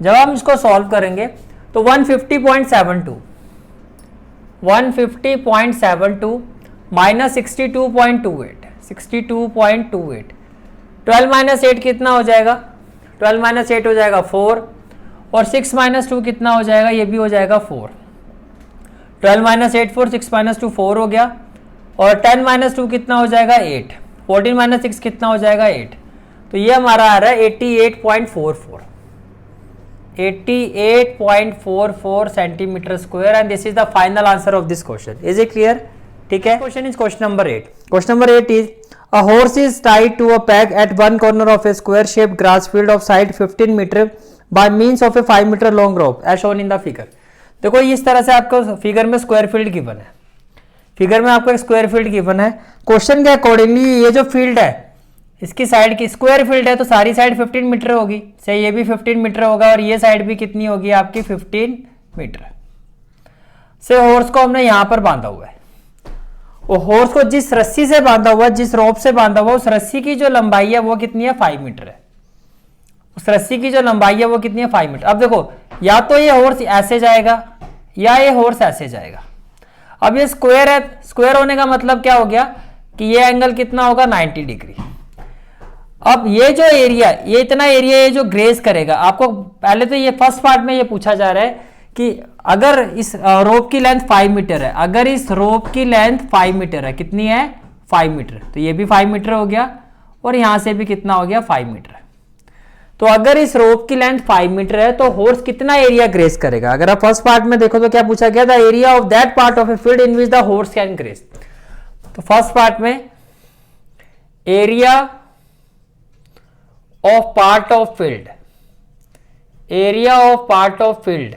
A: जब आप इसको सॉल्व करेंगे तो 150.72 माइनस 62.28, 12 - 8 कितना हो जाएगा 12 - 8 हो जाएगा 4 और 6 - 2 कितना हो जाएगा, ये भी हो जाएगा 4, 12 - 8 4, 6 - 2 4 हो गया और 10 - 2 कितना हो जाएगा 8, 14 - 6 कितना हो जाएगा 8, तो ये हमारा आ रहा है 88.44 centimetre square and this is the final answer of this question. Is it clear? ठीक है। Question is question number 8। Question number 8 is a horse is tied to a peg at one corner of a square shaped grass field of side 15 meter by means of a 5 meter long rope as shown in the figure। देखो इस तरह से आपको figure में square field given है, figure में आपको एक स्क्वायर फील्ड गिवन है। क्वेश्चन के अकॉर्डिंगली ये जो फील्ड है इसकी साइड की स्क्वायर फील्ड है तो सारी साइड 15 मीटर होगी, से ये भी 15 मीटर होगा और ये साइड भी कितनी होगी आपकी 15 मीटर। से हॉर्स को हमने यहां पर बांधा हुआ है, वो हॉर्स को जिस रस्सी से बांधा हुआ, जिस रोप से बांधा हुआ, उस रस्सी की जो लंबाई है वो कितनी है 5 मीटर है, उस रस्सी की जो लंबाई है वो कितनी है 5 मीटर। अब देखो या तो ये हॉर्स ऐसे जाएगा या ये हॉर्स ऐसे जाएगा। अब ये स्क्वायर है, स्क्वायर होने का मतलब क्या हो गया कि ये एंगल कितना होगा 90 डिग्री। अब ये जो एरिया, ये इतना एरिया ये जो ग्रेस करेगा, आपको पहले तो ये फर्स्ट पार्ट में ये पूछा जा रहा है कि अगर इस रोप की लेंथ 5 मीटर है, अगर इस रोप की लेंथ 5 मीटर है, कितनी है 5 मीटर, तो ये भी 5 मीटर हो गया और यहां से भी कितना हो गया 5 मीटर। तो अगर इस रोप की लेंथ 5 मीटर है तो हॉर्स कितना एरिया ग्रेस करेगा। अगर आप फर्स्ट पार्ट में देखो तो क्या पूछा गया, the area of that part of a field in which the horse can graze. तो फर्स्ट पार्ट में area of part of field, area of part of field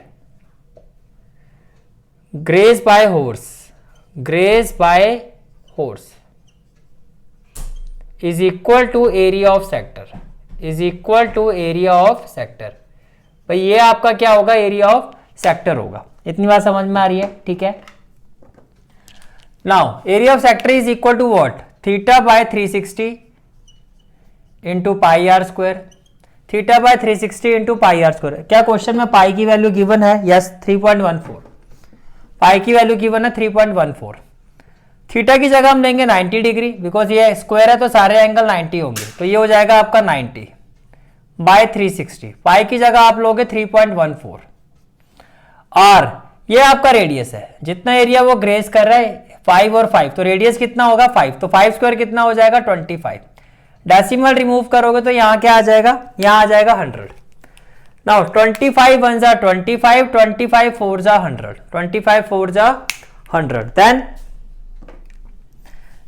A: graze by horse, graze by horse is equal to area of sector, is equal to area of sector. भाई ये आपका क्या होगा, area of sector होगा। इतनी बात समझ में आ रही है? ठीक है। Now area of sector is equal to what, theta by 360 into pi r square, theta by 360 into pi r square. क्या क्वेश्चन में पाई की वैल्यू गिवन है? यस 3.14, पाई की वैल्यू गिवन है 3.14। थीटा की जगह हम लेंगे 90 डिग्री, बिकॉज ये स्क्वायर है तो सारे एंगल 90 होंगे, तो ये हो जाएगा आपका 90 बाय 360। पाई की जगह आप लोगे 3.14 और ये आपका रेडियस है, जितना एरिया वो ग्रेस कर रहा है 5 और 5, तो रेडियस कितना होगा 5, तो 5 स्क्वायर कितना हो जाएगा 25। डेसिमल रिमूव करोगे तो यहां क्या आ जाएगा, यहां आ जाएगा 100। नाउ 25 1 जा 25, 25 4 जा 100, 25 4 जा 100, देन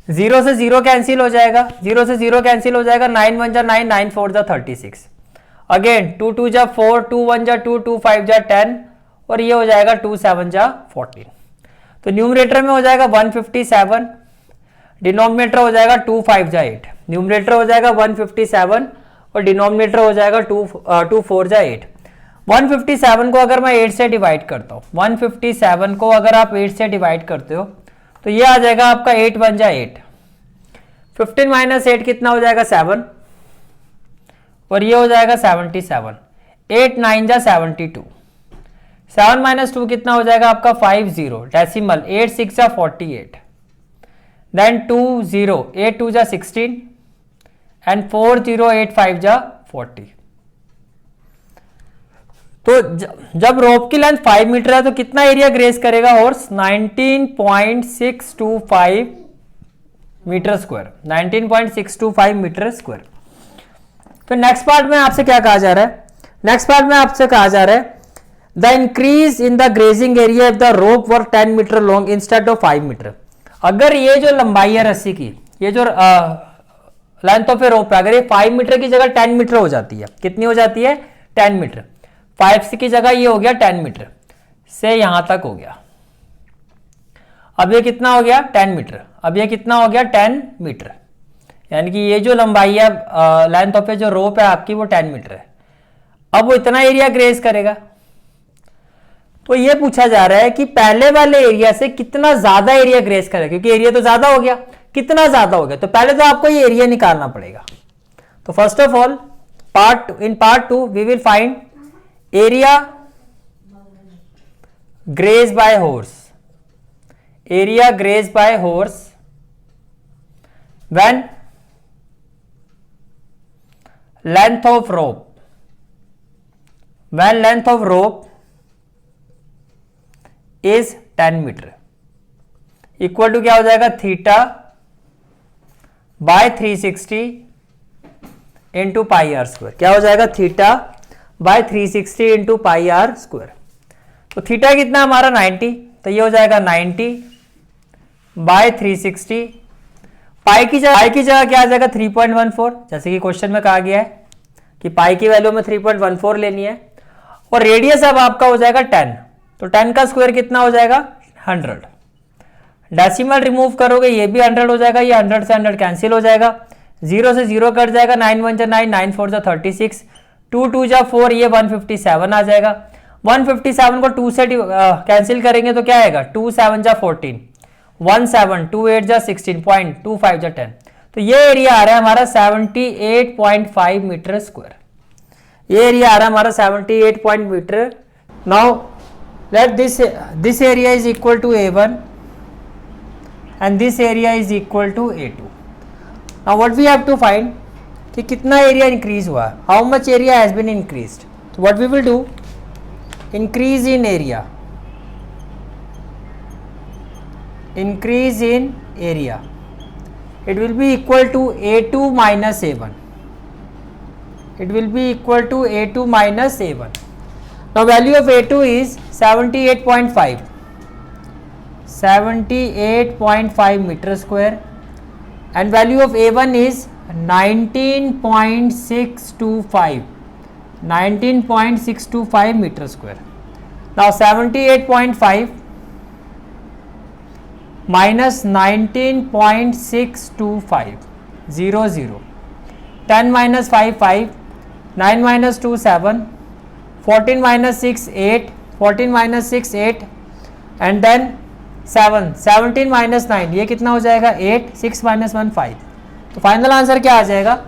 A: 0 से 0 कैंसिल हो जाएगा, 0 से 0 कैंसिल हो जाएगा, 9 1 जा 9, 9 4 जा 36, अगेन 2 2 जा 4, 2 1 जा 2, 2 5 जा 10 और ये हो जाएगा 2 7 जा 14। तो न्यूमरेटर में हो जाएगा 157, डिनोमिनेटर हो जाएगा 2 5 जा 8, न्यूमरेटर हो जाएगा 157 और डिनोमिनेटर हो जाएगा 2 4 जा 8। 157 को अगर मैं 8 से डिवाइड करता हूँ, 157 को अगर आप 8 से डिवाइड करते हो तो ये आ जाएगा आपका 8 1 जा 8, 15 माइनस 8 कितना हो जाएगा 7 और ये हो जाएगा 77, 8 9 जा 72, 7 माइनस 2 कितना हो जाएगा आपका 50, डेसिमल 8 6 जा 48, देन 2 0, 8 2 जा 16 एंड 4 0 8 5 जा 40। तो जब रोप की लेंथ 5 मीटर है तो कितना एरिया ग्रेस करेगा horse? 19.625 metre square, 19.625 metre square. फिर नेक्स्ट पार्ट में आपसे क्या कहा जा रहा है? नेक्स्ट पार्ट में आपसे कहा जा रहा है the increase in the grazing area of the rope were 10 metre long instead of 5 metre. अगर ये जो लंबाई है रस्सी की, ये जो लेंथ ऑफ ए रोप है, अगर ये 5 मीटर की जगह 10 मीटर हो जाती है, कितनी हो जाती है? 10 मीटर। 5 की जगह ये हो गया 10 मीटर से यहां तक हो गया। अब ये कितना हो गया? 10 मीटर। अब ये कितना हो गया? 10 मीटर। यानी कि ये जो लंबाई है लेंथ ऑफ ए जो रोप है आपकी वो 10 मीटर है। अब वो इतना एरिया ग्रेस करेगा। तो ये पूछा जा रहा है कि पहले वाले एरिया से कितना ज्यादा एरिया ग्रेस करेगा, क्योंकि एरिया तो ज्यादा हो गया। कितना ज्यादा हो गया? तो पहले तो आपको ये एरिया निकालना पड़ेगा। तो first of all in part 2 we will find area graze by horse, area graze by horse when length of rope, when length of rope is 10 metre equal to क्या हो जाएगा? Theta by 360 into pi r square. क्या हो जाएगा? Theta by 360 into pi r square. तो theta कितना हमारा 90, तो ये हो जाएगा 90 बाय 360। पाई की जगह क्या आ जाएगा? 3.14, जैसे कि क्वेश्चन में कहा गया है कि पाई की वैल्यू में 3.14 लेनी है। और रेडियस अब आपका हो जाएगा 10, तो 10 का स्क्वायर कितना हो जाएगा? 100। डेसिमल रिमूव करोगे ये भी 100 हो जाएगा, ये 100 से 100 कैंसिल हो जाएगा, 0 से 0 कट जाएगा, 9 1 जा 9, 9 4 जा 36, 2 2 जा 4, ये 157 आ जाएगा। 157 को 2 से कैंसिल करेंगे तो क्या आएगा? 2 7 जा 14, 1 7 2 8 जा 16, 0.25 जा 10। तो ये एरिया आ रहा है हमारा 78.5 मीटर स्क्वायर। ये एरिया आ रहा है हमारा 78 point metre. Now let this area is equal to A1 and this area is equal to A2। Now what we have to find कि कितना एरिया इंक्रीज हुआ, how much area has been increased. तो what we will do, increase in area, increase in area, it will be equal to A2 minus A1, it will be equal to A2 minus A1. Now value of A2 is 78.5, 78.5 meter square and value of A1 is 19.625, 19.625 meter square. Now 78.5 minus 19.625, 0 0, 10 minus 5 5, 9 minus 2 7, 14 minus 6 8, 14 minus 6 8 and then 7, 17 minus 9, ये कितना हो जाएगा? 8, 6 minus 1 5। तो final answer क्या आ जाएगा?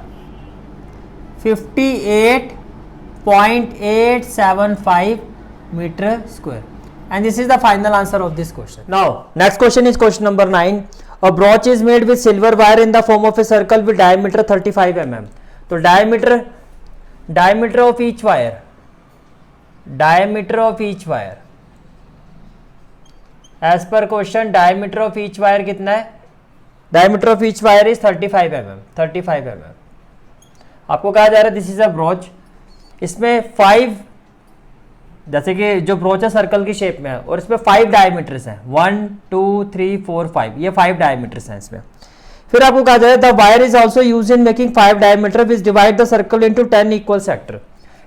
A: 58.875 metre square. And this is the final answer of this question. Now, next question is question number 9. A brooch is made with silver wire in the form of a circle with diameter 35 mm. तो diameter of each wire, diameter of each wire, as per question diameter of each wire कितना है? Diameter of each wire is 35 mm, 35 mm. आपको कहा जा रहा है this is a brooch, इसमें 5, जैसे कि जो ब्रोच है सर्कल की शेप में है और इसमें 5 डायमीटर्स हैं, 1 2 3 4 5, ये 5 डायमीटर्स हैं इसमें। फिर आपको कहा जाए the wire is also use in making 5 diameter which divide the circle into 10 equal sector.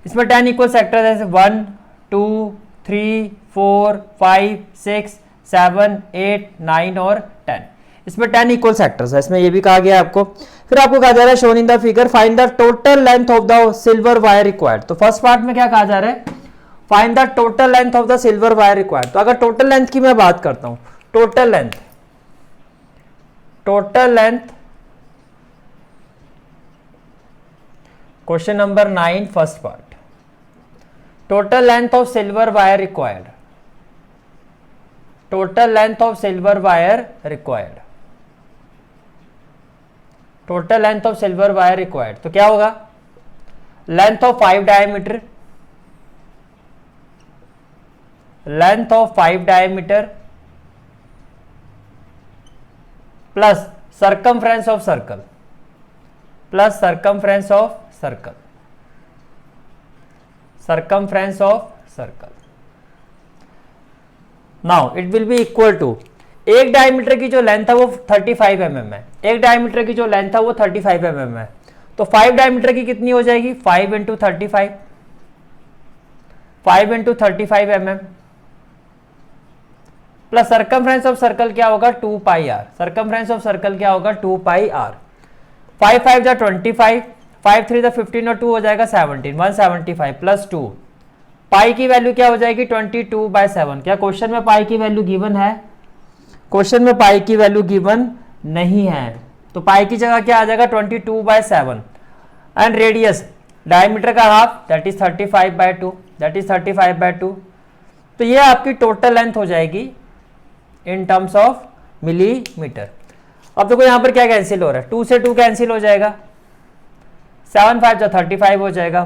A: इसमें 10 इक्वल सेक्टर है, 1 2 3 4 5 6 7 8 9 और 10। इसमें 10 इक्वल सेक्टर्स है, इसमें ये भी कहा गया है आपको। फिर आपको कहा जा रहा है shown in the figure find the total length of the silver wire required. तो फर्स्ट पार्ट में क्या कहा जा रहा है, find the total length of the silver wire required. तो अगर टोटल लेंथ की मैं बात करता हूं, total length question number 9 first part, total length of silver wire required, total length of silver wire required, total length of silver wire required. तो क्या होगा, length of 5 diameter, length of 5 diameter plus circumference of circle, plus circumference of circle, circumference of circle. Now it will be equal to, एक diameter की जो length है वो 35 mm है, एक डायमीटर की जो लेंथ है वो 35 mm है। तो 5 डायमीटर की कितनी हो जाएगी, 5 into 35, 5 into 35 mm plus circumference of circle क्या होगा, 2 pi are. Circumference of circle क्या होगा, 2 पाई आर। 5 5 जा 25, 5 3 जा 15 और 2 हो जाएगा 17, 175 प्लस 2। पाई की वैल्यू क्या हो जाएगी, 22/7। क्या क्वेश्चन में पाई की वैल्यू गिवन है, क्वेश्चन में पाई की वैल्यू गिवन नहीं है। तो पाई की जगह क्या आ जाएगा, 22/7। एंड रेडियस डायमीटर का half, that is 35/2, that is 35/2। तो ये आपकी टोटल लेंथ हो जाएगी इन टर्म्स ऑफ मिलीमीटर। अब देखो यहां पर क्या कैंसिल हो रहा है, 2 से 2 कैंसिल हो जाएगा, 7 5 जा 35 हो जाएगा।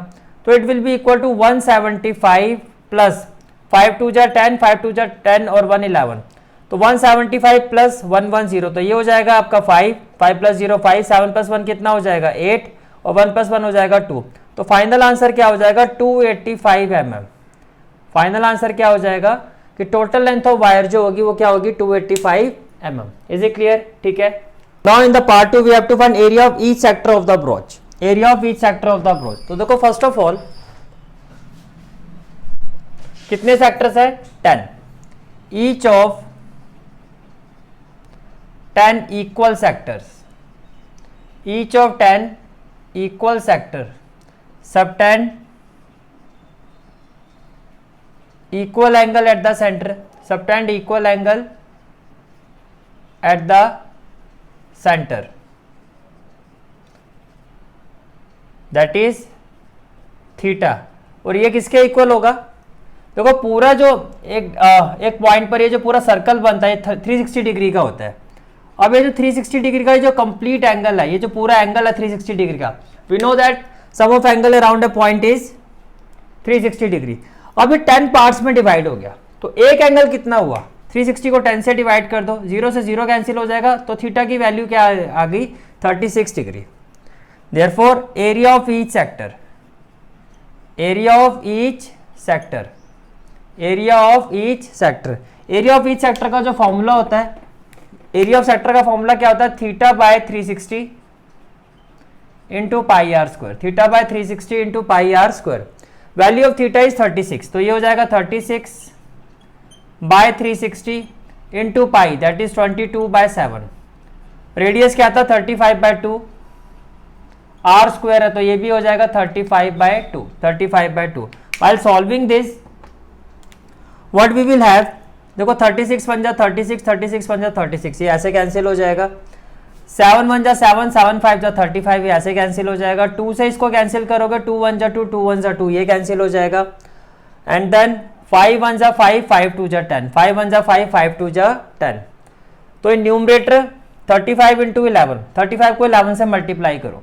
A: तो it will be equal to 175 plus 5 2 जा 10, 5 2 जा 10 और 1 11। तो 175 प्लस 110, तो ये हो जाएगा आपका 5, 5 प्लस 0 5, 7 प्लस 1 कितना हो जाएगा 8 और 1 प्लस 1 हो जाएगा 2। तो फाइनल आंसर क्या हो जाएगा, 285 mm। फाइनल आंसर क्या हो जाएगा कि टोटल लेंथ ऑफ वायर जो होगी वो क्या होगी, 285 mm। इज इट क्लियर, ठीक है। Now in the part 2 we have to find area of each sector of the brooch, area of each sector of the brooch. तो देखो फर्स्ट ऑफ ऑल कितने सेक्टर्स है, 10, each of 10 equal sectors, each of 10 equal sector, subtend equal angle at the center, subtend equal angle at the center, that is theta. और ये किसके equal होगा, देखो पूरा जो एक पॉइंट पर ये जो पूरा सर्कल बनता है 360 डिग्री का होता है। अब ये जो 360 डिग्री का जो कंप्लीट एंगल है, ये जो पूरा एंगल है 360 डिग्री का, we know that sum of angle around a point is 360 degree. अब ये 10 पार्ट्स में डिवाइड हो गया, तो एक एंगल कितना हुआ, 360 को 10 से डिवाइड कर दो, 0 से 0 कैंसिल हो जाएगा, तो थीटा की वैल्यू क्या आ गई, 36 degree. Therefore area of each sector, area of each sector, area of each sector, area of each sector का जो फॉर्मूला होता है, एरिया ऑफ सेक्टर का फॉर्मूला क्या होता है, theta by 360 into pi r square, theta by 360 into pi r square. Value of theta is 36, तो ये हो जाएगा 36 by 360 into pi, that is 22/7। Radius क्या था, 35/2, आर स्क्वायर है तो ये भी हो जाएगा 35/2, 35/2। While solving this what we will have, देखो 36 बन जा 36, 36 बन जा 36, ये ऐसे कैंसिल हो जाएगा। 7 1 जा 7, 7 5 जा 35, ये ऐसे कैंसिल हो जाएगा। 2 से इसको कैंसिल करोगे, 2 1 जा 2, 2 1 जा 2, ये कैंसिल हो जाएगा। एंड देन 5 1 जा 5, 5 2 जा 10, 5 1 जा 5, 5 2 जा 10। तो इन न्यूमरेटर 35 इंटू 11, 35 को 11 से मल्टीप्लाई करो,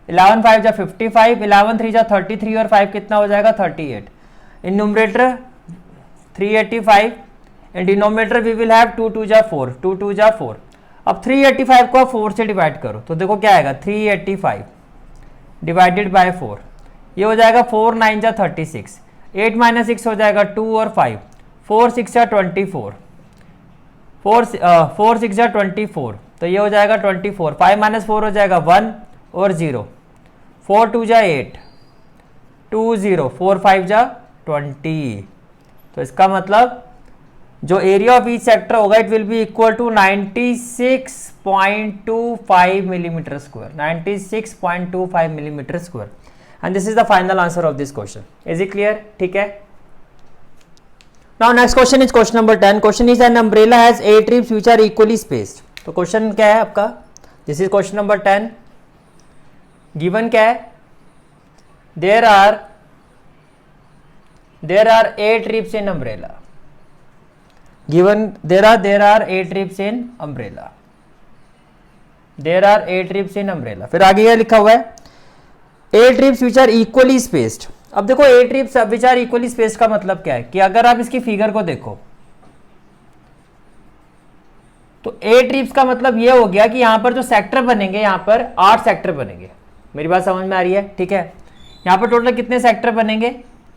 A: 11 5 जा 55, 11 3 जा 33 और 5 कितना हो जाएगा 38। In numerator 385 and denominator we will have 2 2 जा 4, 2 2 जा 4। अब 385 को आप 4 से डिवाइड करो, तो देखो क्या आएगा, 385 डिवाइडेड बाय 4, ये हो जाएगा 4 9 जा 36, 8 माइनस 6 हो जाएगा 2 और 5, 4 6 जा 24, 4 6 जा 24, तो ये हो जाएगा 24, 5 माइनस 4 हो जाएगा 1 और 0, 4 2 जा 8, 2 0, 4 5 जा 20। तो इसका मतलब जो एरिया ऑफ ईच सेक्टर होगा it will be equal to 96.25 millimetre square, 96.25 millimetre square, and this is the final answer of this question. Is it clear? ठीक है. Now next question is question number 10. Question is an umbrella has 8 ribs which are equally spaced. तो question क्या है आपका? This is question number 10. Given क्या है? There are 8 ribs in umbrella. Given there are 8 ribs in umbrella. There are 8 ribs in umbrella. फिर आगे क्या लिखा हुआ है? 8 ribs which are equally spaced. अब देखो 8 ribs which are equally spaced का मतलब क्या है कि अगर आप इसकी फिगर को देखो तो 8 ribs का मतलब ये हो गया कि यहां पर जो सेक्टर बनेंगे, यहां पर 8 सेक्टर बनेंगे. मेरी बात समझ में आ रही है? ठीक है. यहां पर टोटल कितने सेक्टर बनेंगे?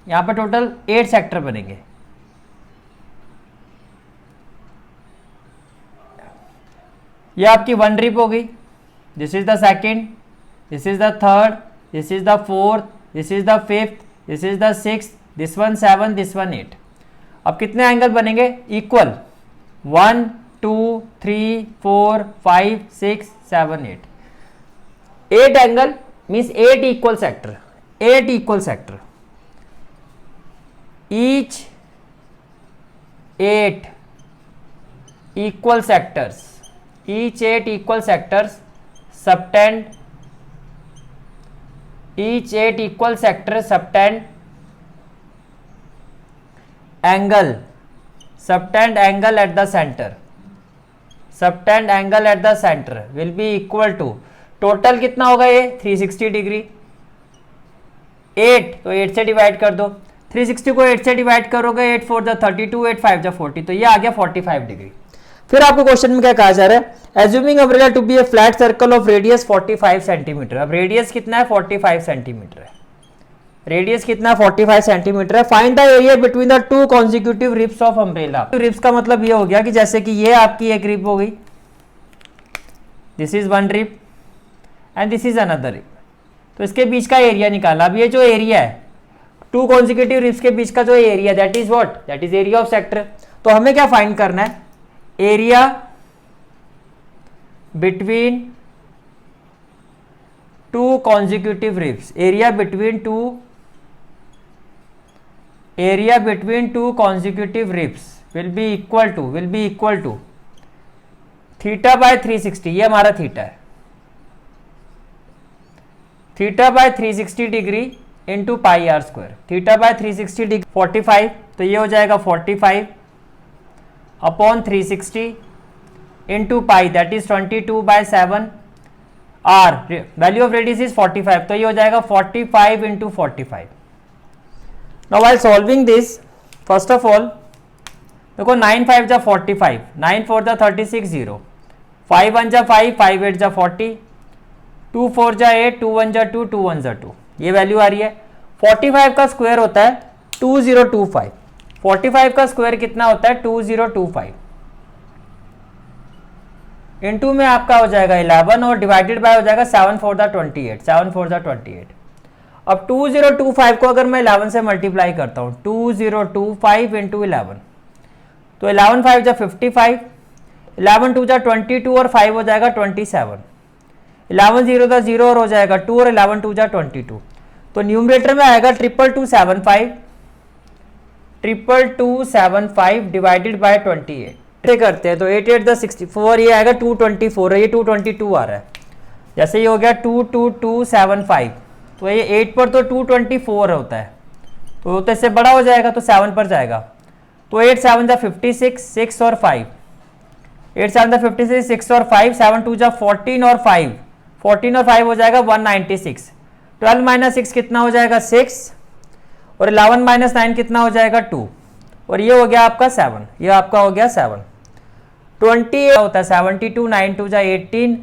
A: यहां पर टोटल 8 सेक्टर बनेंगे. ये आपकी 1 रिब हो गई. This is the second, this is the third, this is the fourth, this is the fifth, this is the sixth, this one 7, this one 8. अब कितने एंगल बनेंगे? Equal 1 2 3 4 5 6 7 8. 8 angle means 8 equal sector. 8 equal sector. Each 8 equal sectors, each 8 equal sectors subtend, each 8 equal sectors subtend angle, subtend angle at the center, subtend angle at the center will be equal to total कितना होगा ये 360 degree. 8 तो 8 से divide कर दो. 360 को 8 से divide करोगे 8 4 जा 32, 8 5 जा 40, तो ये आ गया 45 डिग्री. फिर आपको क्वेश्चन में क्या कहा जा रहा है? Assuming umbrella to be a flat circle of radius 45 centimetre. अब रेडियस कितना है? 45 सेंटीमीटर है. रेडियस कितना है? 45 सेंटीमीटर है. Find the area between the two consecutive ribs of umbrella. Ribs का मतलब ये हो गया कि जैसे कि ये आपकी एक रिब हो गई, this is 1 rib end this is another rib, तो इसके बीच का एरिया निकाला. अब ये जो एरिया है टू कॉन्जिक्यूटिव रिब्स के बीच का जो area, that is what? That is area of sector. तो हमें क्या फाइंड करना है? Area between two consecutive ribs. Area between two consecutive ribs will be equal to theta by 360. ये हमारा थीटा है. Theta by 360 degree into pi r square. Theta by 360 degree 45, तो ये हो जाएगा 45 upon 360 into pi, that is 22/7. R value of radius is 45, तो ये हो जाएगा 45 into 45. Now while solving this, first of all देखो 9 5 जा 45, 9 4 जा 36 0, 5 1 जा 5, 5 8 जा 40, 2 4 जा 8, 2 1 जा 2, 2 1 जा 2. ये वैल्यू आ रही है. 45 का स्क्वायर होता है 2025. 45 का स्क्वायर कितना होता है? 2025. इनटू में आपका हो जाएगा 11 और डिवाइडेड बाय हो जाएगा 7 4 जा 28, 7 4 जा 28. अब 2025 को अगर मैं 11 से मल्टीप्लाई करता हूं, 2025 इंटू 11, तो 11 5 जा 55, 11 2 जा 22 और 5 हो जाएगा 27, 11 0 जा 0 और हो जाएगा 2 और 11 2 जा 22. तो न्यूमरेटर में आएगा 2275, 2275 डिवाइडेड बाय 28 करते हैं तो 8 8 द 64, ये आएगा 224 है. ये 222 आ रहा है. जैसे ये हो गया 22275, तो ये 8 पर तो 224 होता है, तो इससे बड़ा हो जाएगा तो 7 पर जाएगा. तो 8 7 जा 56, 6 और 5, 8 7 जा 56, 6 और 5, 7 2 जा 14 और 5, 14 और 5 हो जाएगा 196. 12 माइनस 6 कितना हो जाएगा? 6 और 11 माइनस 9 कितना हो जाएगा? 2 और ये हो गया आपका 7. ये आपका हो गया 7. 20 होता है 72, 9 2 जा 18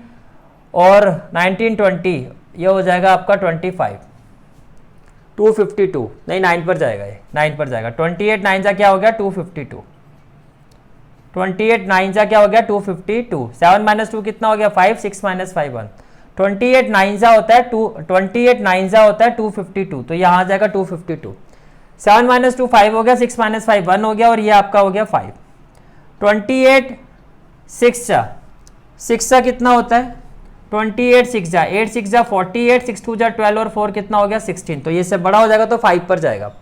A: और 19 20, ये हो जाएगा आपका 25. 252 नहीं 9 पर जाएगा, ये 9 पर जाएगा. 28 9 जा क्या हो गया? 252. 28 9 जा क्या हो गया? 252. 7 माइनस 2 कितना हो गया? 5, 6 माइनस 5 1. 28 9 जा होता है 252, तो यहाँ आ जाएगा 252. 7 माइनस 2 5 हो गया, 6 माइनस 5 1 हो गया और ये आपका हो गया 5. 28 6 जा 6 जा कितना होता है 28 6 जा 8 6 जा 48 6 2 जा 12 और 4 कितना हो गया 16। तो ये से बड़ा हो जाएगा तो 5 पर जाएगा।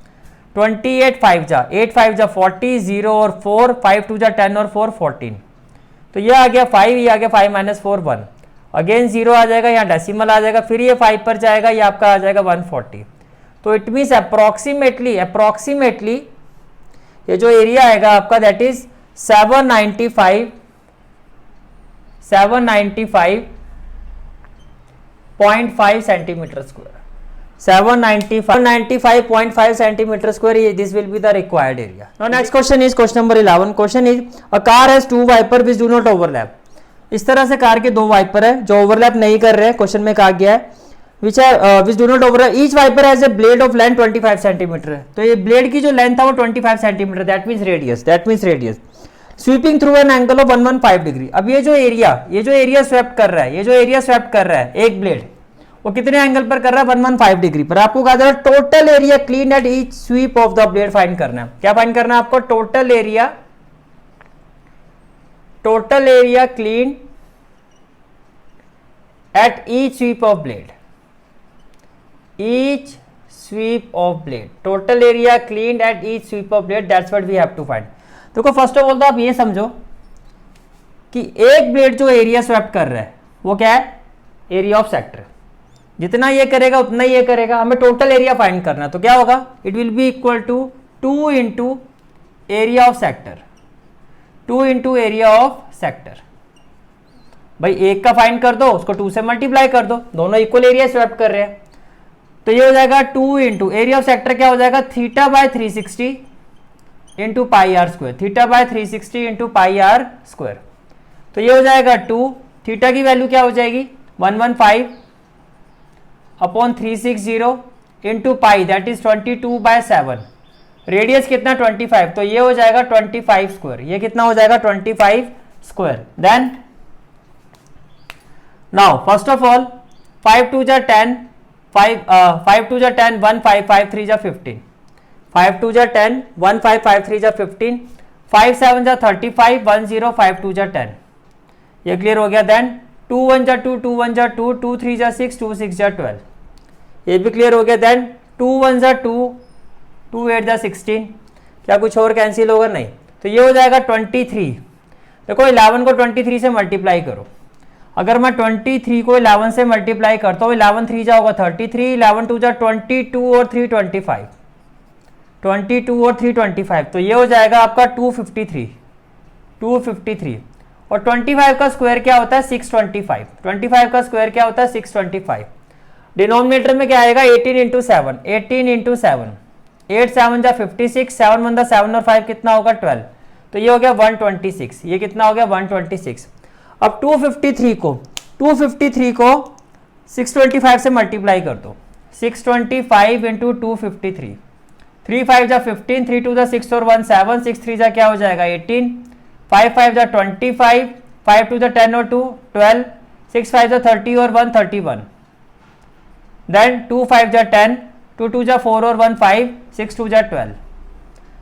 A: 28 5 जा 8 5 जा 40 0 और 4 5 2 जा 10 और 4 14। तो ये आ गया 5, ये आ गया 5 - 4 1, अगेन 0 आ जाएगा, यहाँ डेसिमल आ जाएगा, फिर ये 5 पर जाएगा, ये आपका आ जाएगा 140। तो इट मीन्स अप्रोक्सीमेटली ये जो एरिया आएगा आपका that is 795.5 centimetre square. 795.5 centimetre square, this will be the required area. Now next question is question number 11। Question is a car has 2 wiper which do not overlap. इस तरह से car के 2 wiper है जो overlap नहीं कर रहे हैं। क्वेश्चन में कहा गया है which do not overlap, each wiper has a blade of length 25 centimetre है। तो ये ब्लेड की जो लेंथ था वो 25 centimetre, that means radius sweeping through an angle of 115 degree. अब ये जो एरिया स्वेप्ट कर रहा है एक ब्लेड, वो कितने एंगल पर कर रहा है 115 डिग्री पर। आपको कहा जा रहा है total area clean at each sweep of the blade find करना है। क्या फाइंड करना है आपको, total area clean at each sweep of blade, total area clean at each sweep of blade, that's what we have to find. देखो first of all तो आप ये समझो कि एक ब्लेड जो एरिया स्वेप्ट कर रहा है वो क्या है, एरिया ऑफ सेक्टर। जितना ये करेगा उतना ये करेगा, हमें टोटल एरिया फाइंड करना है। तो क्या होगा, it will be equal to 2 into area of sector, 2 into area of sector. भाई एक का फाइंड कर दो, उसको 2 से मल्टीप्लाई कर दो, दोनों इक्वल एरिया स्वेप्ट कर रहे हैं। तो ये हो जाएगा 2 इंटू एरिया ऑफ सेक्टर क्या हो जाएगा, θ/360 into pi r square, θ/360 into pi r square. तो ये हो जाएगा 2, थीटा की वैल्यू क्या हो जाएगी 115/360 into pi that is 22/7, radius कितना 25, तो ये हो जाएगा 25 स्क्वायर, ये कितना हो जाएगा 25 square. Then now first of all 5 2 जा 10, 5 2 जा 10 1 5 5 3 जा 15, 5 2 जा 10 1 5 5 3 जा 15, 5 7 जा 35 1 0 5 2 जा 10, ये क्लियर हो गया। देन 2 1 जा 2 2 1 जा 2 2 3 जा 6 2 6 जा 12, ये भी क्लियर हो गया। देन 2 1 जा 2 2 8 जा 16, क्या कुछ और कैंसिल होगा, नहीं। तो ये हो जाएगा 23। देखो 11 को 23 से मल्टीप्लाई करो, अगर मैं 23 को 11 से मल्टीप्लाई करता हूँ 11 3 जा होगा 33, 11 2 जा 22 और 3 25, 22 और 3 25, तो ये हो जाएगा आपका 253 और 25 का स्क्वायर क्या होता है 625, 25 का स्क्वायर क्या होता है 625। डिनोमिनेटर में क्या आएगा 18 इंटू 7, 8 7 जा 56, 7 1 7 और 5 कितना होगा 12, तो ये हो गया 126, ये कितना हो गया 126। अब 253 को 625 से मल्टीप्लाई कर दो, 625 इंटू 253, 3 5 जा 15, 3 2 जा 6 और 1 7, 6 3 जा क्या हो जाएगा 18, 5 5 जा 25, 5 2 जा 10 और 2 12, 6 5 जा 30 और 1 31, देन 2 5 जा 10, 2 2 जा 4 और 1 5, 6 2 जा 12,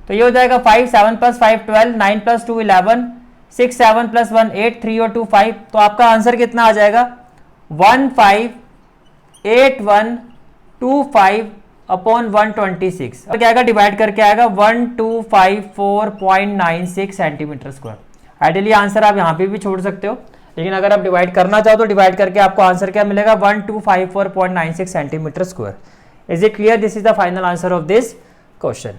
A: तो ये हो जाएगा 5 7 प्लस 5 12, 9 प्लस 2 11, 6 7 प्लस 1 8, 3 और 2 5, तो आपका आंसर कितना आ जाएगा 158125 अपॉन 126, और क्या आएगा डिवाइड करके आएगा 1254.96 सेंटीमीटर स्क्वायर। आइडियली आंसर आप यहाँ पे भी छोड़ सकते हो, लेकिन अगर आप डिवाइड करना चाहो तो डिवाइड करके आपको आंसर क्या मिलेगा 1254.96 centimetre square. Is it clear? This is the final answer of this question.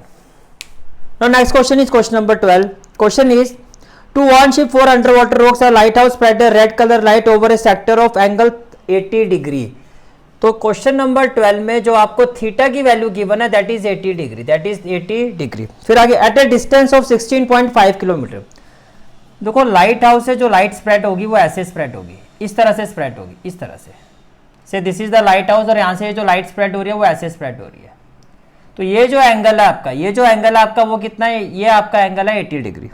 A: Now next question is question number 12। Question is to warn ship 4 underwater rocks a lighthouse spread a red colour light over a sector of angle 80 degree. तो question number 12 में जो आपको theta की value given है that is 80 degree, फिर आगे at a distance of 16.5 kilometre. देखो light house से जो लाइट स्प्रेड होगी वो ऐसे स्प्रेड होगी, इस तरह से स्प्रेड होगी, इस तरह से this is the light house, और यहाँ से जो लाइट स्प्रेड हो रही है वो ऐसे स्प्रेड हो रही है। तो ये जो एंगल है आपका, वो कितना है, ये आपका एंगल है 80 डिग्री।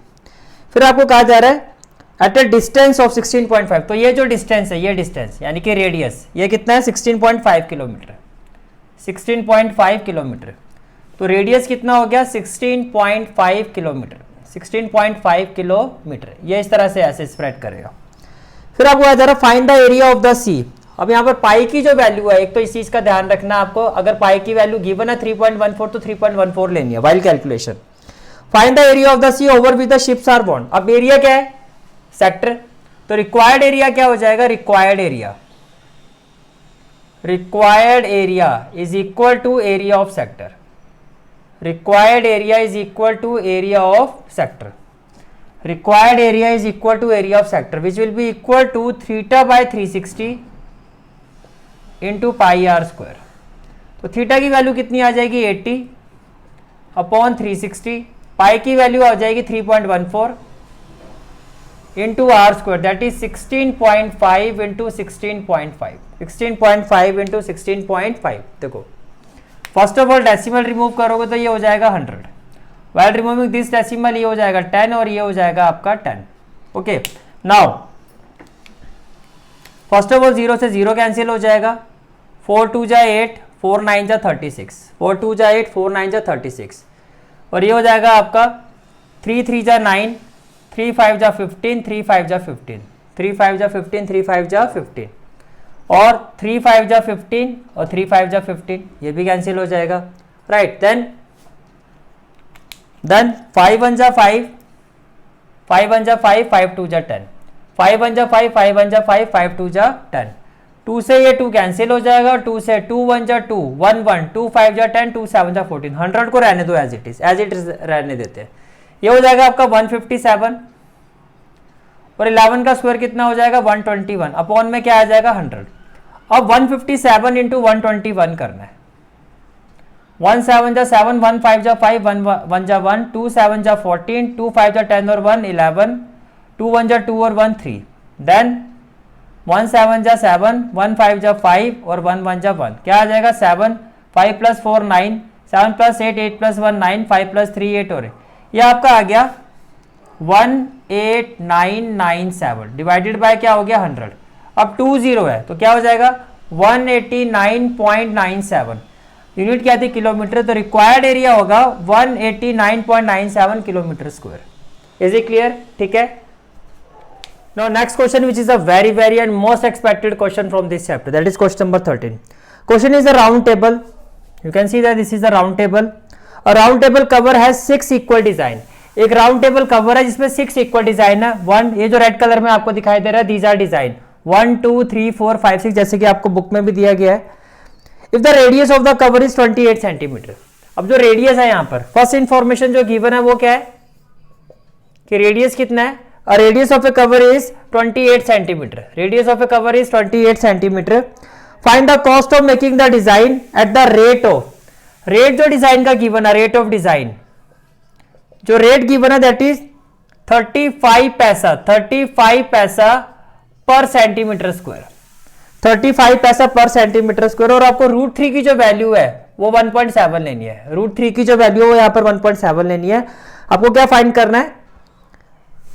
A: फिर आपको कहा जा रहा है एट ए डिस्टेंस ऑफ 16.5, तो ये जो डिस्टेंस है, ये डिस्टेंस यानी कि रेडियस, ये कितना है 16.5 किलोमीटर, 16.5 किलोमीटर। तो रेडियस कितना हो गया 16.5 किलोमीटर, 16.5 किलोमीटर, ये इस तरह से ऐसे स्प्रेड करेगा। फिर आपको आ जा रहा find the area of the C. अब यहाँ पर पाई की जो वैल्यू है, एक तो इस चीज का ध्यान रखना आपको, अगर पाई की वैल्यू गिवन है 3.14 तो 3.14 लेनी है while calculation. Find the area of the sea over which the ships are bound. अब एरिया क्या है, सेक्टर, तो रिक्वायर्ड एरिया क्या हो जाएगा, required area is equal to area of sector. Required area is equal to area of sector. Required area is equal to area of sector which will be equal to theta by 360 into pi r square. तो theta की value कितनी आ जाएगी 80 upon 360, पाई की value आ जाएगी 3.14 into r square that is 16.5 into 16.5, 16.5 into 16.5। देखो first of all decimal remove करोगे तो ये हो जाएगा 100, वाइल रिमूविंग दिस डेसिमल ये हो जाएगा 10 और ये हो जाएगा आपका 10। Okay, now first of all 0 से 0 कैंसिल हो जाएगा, 4 2 जा 8, 4 9 जा 36, 4 2 जा 8, 4 9 जा 36, और ये हो जाएगा आपका 3 3 जा 9, 3 5 जा 15, 3 5 जा 15, 3 5 जा 15, 3 5 जा 15, और 3 5 जा 15 और 3 5 जा 15, ये भी कैंसिल हो जाएगा, राइट। देन 5 1 जा 5, 5 1 जा 5, 5 2 जा 10, 5 1 जा 5, 5 1 जा 5, 5 2 जा 10, 2 से ये 2 कैंसिल हो जाएगा, 2 से 2 1 जा 2, 1 1, 2 5 जा 10, 2 7 जा 14, 100 को रहने दो एज इट इज रहने देते हैं। ये हो जाएगा आपका 157 और 11 का स्क्वायर कितना हो जाएगा 121 अपॉन में क्या आ जाएगा 100। अब 157 इंटू 121 करना है, 1 7 जा 7, 1 5 जा 5, 1 जा 1, 2 7 जा 14, 2 5 जा 10 और 1 11, 2 1 जा 2 और 1 3, देन 1 7 जा 7, 1 5 जा 5 और 1 1 जा 1, क्या आ जाएगा 7, 5 प्लस 4 9, 7 प्लस 8, 8 प्लस 1 9, 5 प्लस 3 8 और ये आपका आ गया 18997 डिवाइडेड बाय क्या हो गया 100। अब 20 है तो क्या हो जाएगा 189.97, यूनिट क्या थी किलोमीटर, तो रिक्वायर्ड एरिया होगा 189.97 kilometre square. Is it clear, ठीक है। Now next question which is a very and most expected question from this chapter, that is question number 13। Question is a round table, you can see that this is a round table. A round table cover has 6 equal design. एक round table cover है जिसमें 6 equal design है। 1 ये जो red colour में आपको दिखाई दे रहा है, दीज आर डिजाइन 1 2 3 4 5 6 जैसे कि आपको बुक में भी दिया गया है। If the radius of the cover is 28 centimetre. अब जो रेडियस है यहाँ पर फर्स्ट इंफॉर्मेशन जो गिवन है वो क्या है कि रेडियस कितना है, a radius of A cover is 28 centimetre. Radius of A cover is 28 centimetre. Find the cost of making the design at the rate of, rate जो डिजाइन का गिवन है, रेट ऑफ डिजाइन जो rate given है that is 35 पैसा, 35 पैसा पर centimetre square, 35 पैसा पर सेंटीमीटर स्क्वायर। और आपको √3 की जो वैल्यू है वो 1.7 लेनी है। √3 की जो वैल्यू है वो यहाँ पर 1.7 लेनी है। आपको क्या फाइंड करना है,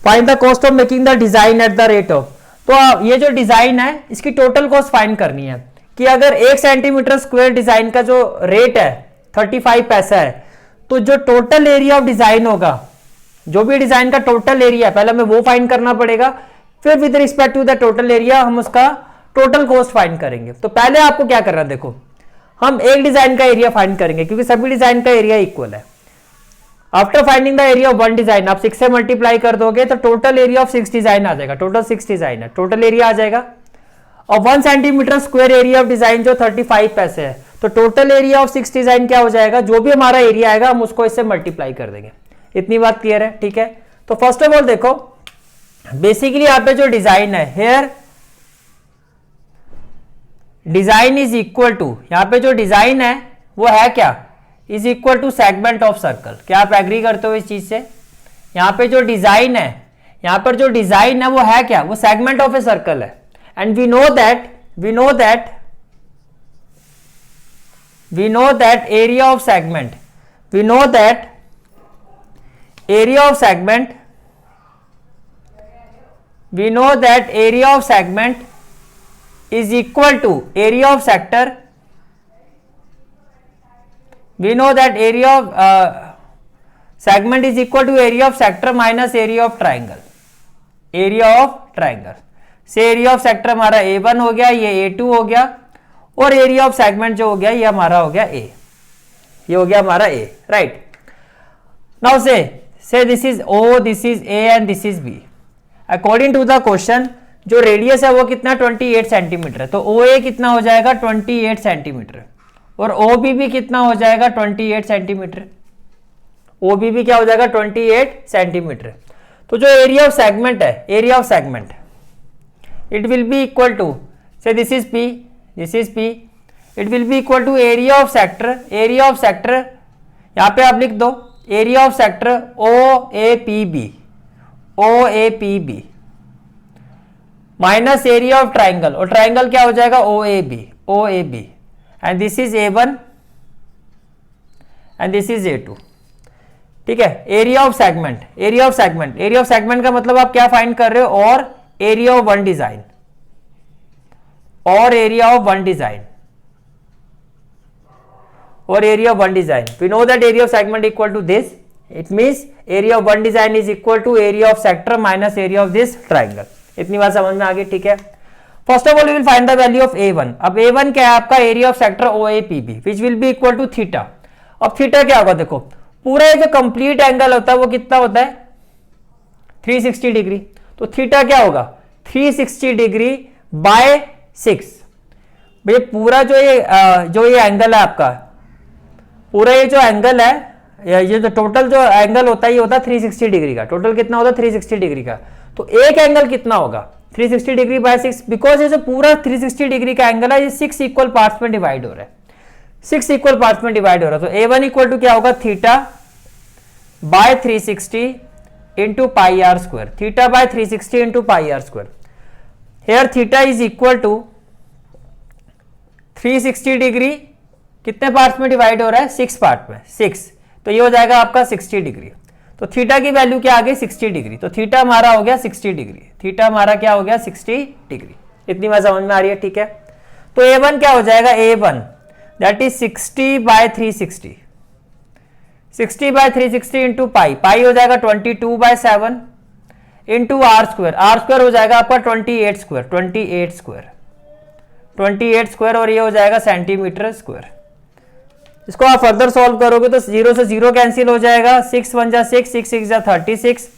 A: find the cost of making the design at the rate of. तो ये जो डिजाइन है इसकी टोटल कॉस्ट फाइंड करनी है कि अगर 1 सेंटीमीटर स्क्वायर डिजाइन का जो रेट है 35 पैसा है, तो जो टोटल एरिया ऑफ डिजाइन होगा, जो भी डिजाइन का टोटल एरिया पहले हमें वो फाइंड करना पड़ेगा, फिर with respect to the total area हम उसका टोटल कॉस्ट फाइंड करेंगे। तो पहले आपको क्या करना है, देखो हम एक डिजाइन का एरिया फाइंड करेंगे क्योंकि सभी डिजाइन का एरिया इक्वल है। After finding the area of 1 design आप 6 से मल्टीप्लाई कर दोगे तो टोटल एरिया ऑफ 6 डिजाइन आ जाएगा। टोटल 6 डिजाइन है, टोटल एरिया आ जाएगा। और 1 centimetre square area of design जो 35 पैसे है, तो टोटल एरिया ऑफ 6 डिजाइन क्या हो जाएगा, जो भी हमारा एरिया आएगा हम उसको इससे मल्टीप्लाई कर देंगे। इतनी बात क्लियर है, ठीक है। तो फर्स्ट ऑफ ऑल देखो बेसिकली यहाँ पे जो डिजाइन है, here design is equal to, यहाँ पे जो डिजाइन है वो है क्या, is equal to segment of circle. क्या आप एग्री करते हो इस चीज से? यहाँ पे जो डिजाइन है, यहाँ पर जो डिजाइन है वो है क्या, वो सेगमेंट ऑफ ए सर्कल है। And we know that area of segment, we know that area of segment, we know that area of segment is equal to area of sector, we know that area of segment is equal to area of sector minus area of triangle, area of triangle से area of sector हमारा A1 हो गया, ये A2 हो गया, और area of segment जो हो गया ये हमारा हो गया A, ये हो गया हमारा A, right. Now so this is O, this is A and this is B। According to the question जो रेडियस है वो कितना 28 सेंटीमीटर है, तो OA कितना हो जाएगा 28 सेंटीमीटर, और OB भी कितना हो जाएगा 28 सेंटीमीटर, OB भी क्या हो जाएगा 28 सेंटीमीटर। तो जो एरिया ऑफ सेगमेंट है, area of segment it will be equal to, say this is P, this is P, it will be equal to area of sector, area of sector यहां पे आप लिख दो area of sector OAPB, OAPB minus area of triangle, और triangle क्या हो जाएगा OAB, OAB, and this is A1 and this is A2, ठीक है। Area of segment, area of segment, area of segment का मतलब आप क्या फाइंड कर रहे हो, और एरिया ऑफ वन डिजाइन, और एरिया ऑफ वन डिजाइन, और area of one design. We know that area of segment equal to this. It means area of one design is equal to area of sector minus area of this triangle. इतनी बात समझ में आ गई, ठीक है। First of all we will find the value of A1। अब A1 क्या है आपका, area of sector OAPB which will be equal to theta. अब थीटा क्या होगा, देखो पूरा जो कंप्लीट एंगल होता है वो कितना होता है 360 डिग्री, तो थीटा क्या होगा 360 डिग्री बाय 6। भैया पूरा जो ये एंगल है आपका, पूरा ये जो एंगल है, ये जो टोटल जो एंगल होता है ये होता है 360 डिग्री का। टोटल कितना होता है 360 डिग्री का, तो एक एंगल कितना होगा 360 डिग्री बाय 6, बिकॉज ये जो पूरा 360 डिग्री का एंगल है ये 6 इक्वल पार्ट्स में डिवाइड हो रहा है, 6 इक्वल पार्ट्स में डिवाइड हो रहा है। तो A1 इक्वल टू क्या होगा theta by 360 into pi r square, theta by 360 into pi r square. Here theta is equal to 360 degree कितने पार्ट्स में डिवाइड हो रहा है 6 पार्ट में, 6, तो ये हो जाएगा आपका 60 डिग्री। तो थीटा की वैल्यू क्या आ गई 60 डिग्री, तो थीटा हमारा हो गया 60 डिग्री, थीटा हमारा क्या हो गया 60 डिग्री। इतनी बात समझ में आ रही है, ठीक है। तो A1 क्या हो जाएगा, A1 that is 60 by 360, 60 by 360 into pi, pi हो जाएगा 22 by 7 into r square, r square हो जाएगा आपका 28 स्क्वायर, 28 स्क्वायर, 28 स्क्वायर, और ये हो जाएगा सेंटीमीटर स्क्वायर। इसको आप फर्दर सॉल्व करोगे तो 0 से 0 कैंसिल हो जाएगा, 6 1 जा 6, 6 6 जा 36,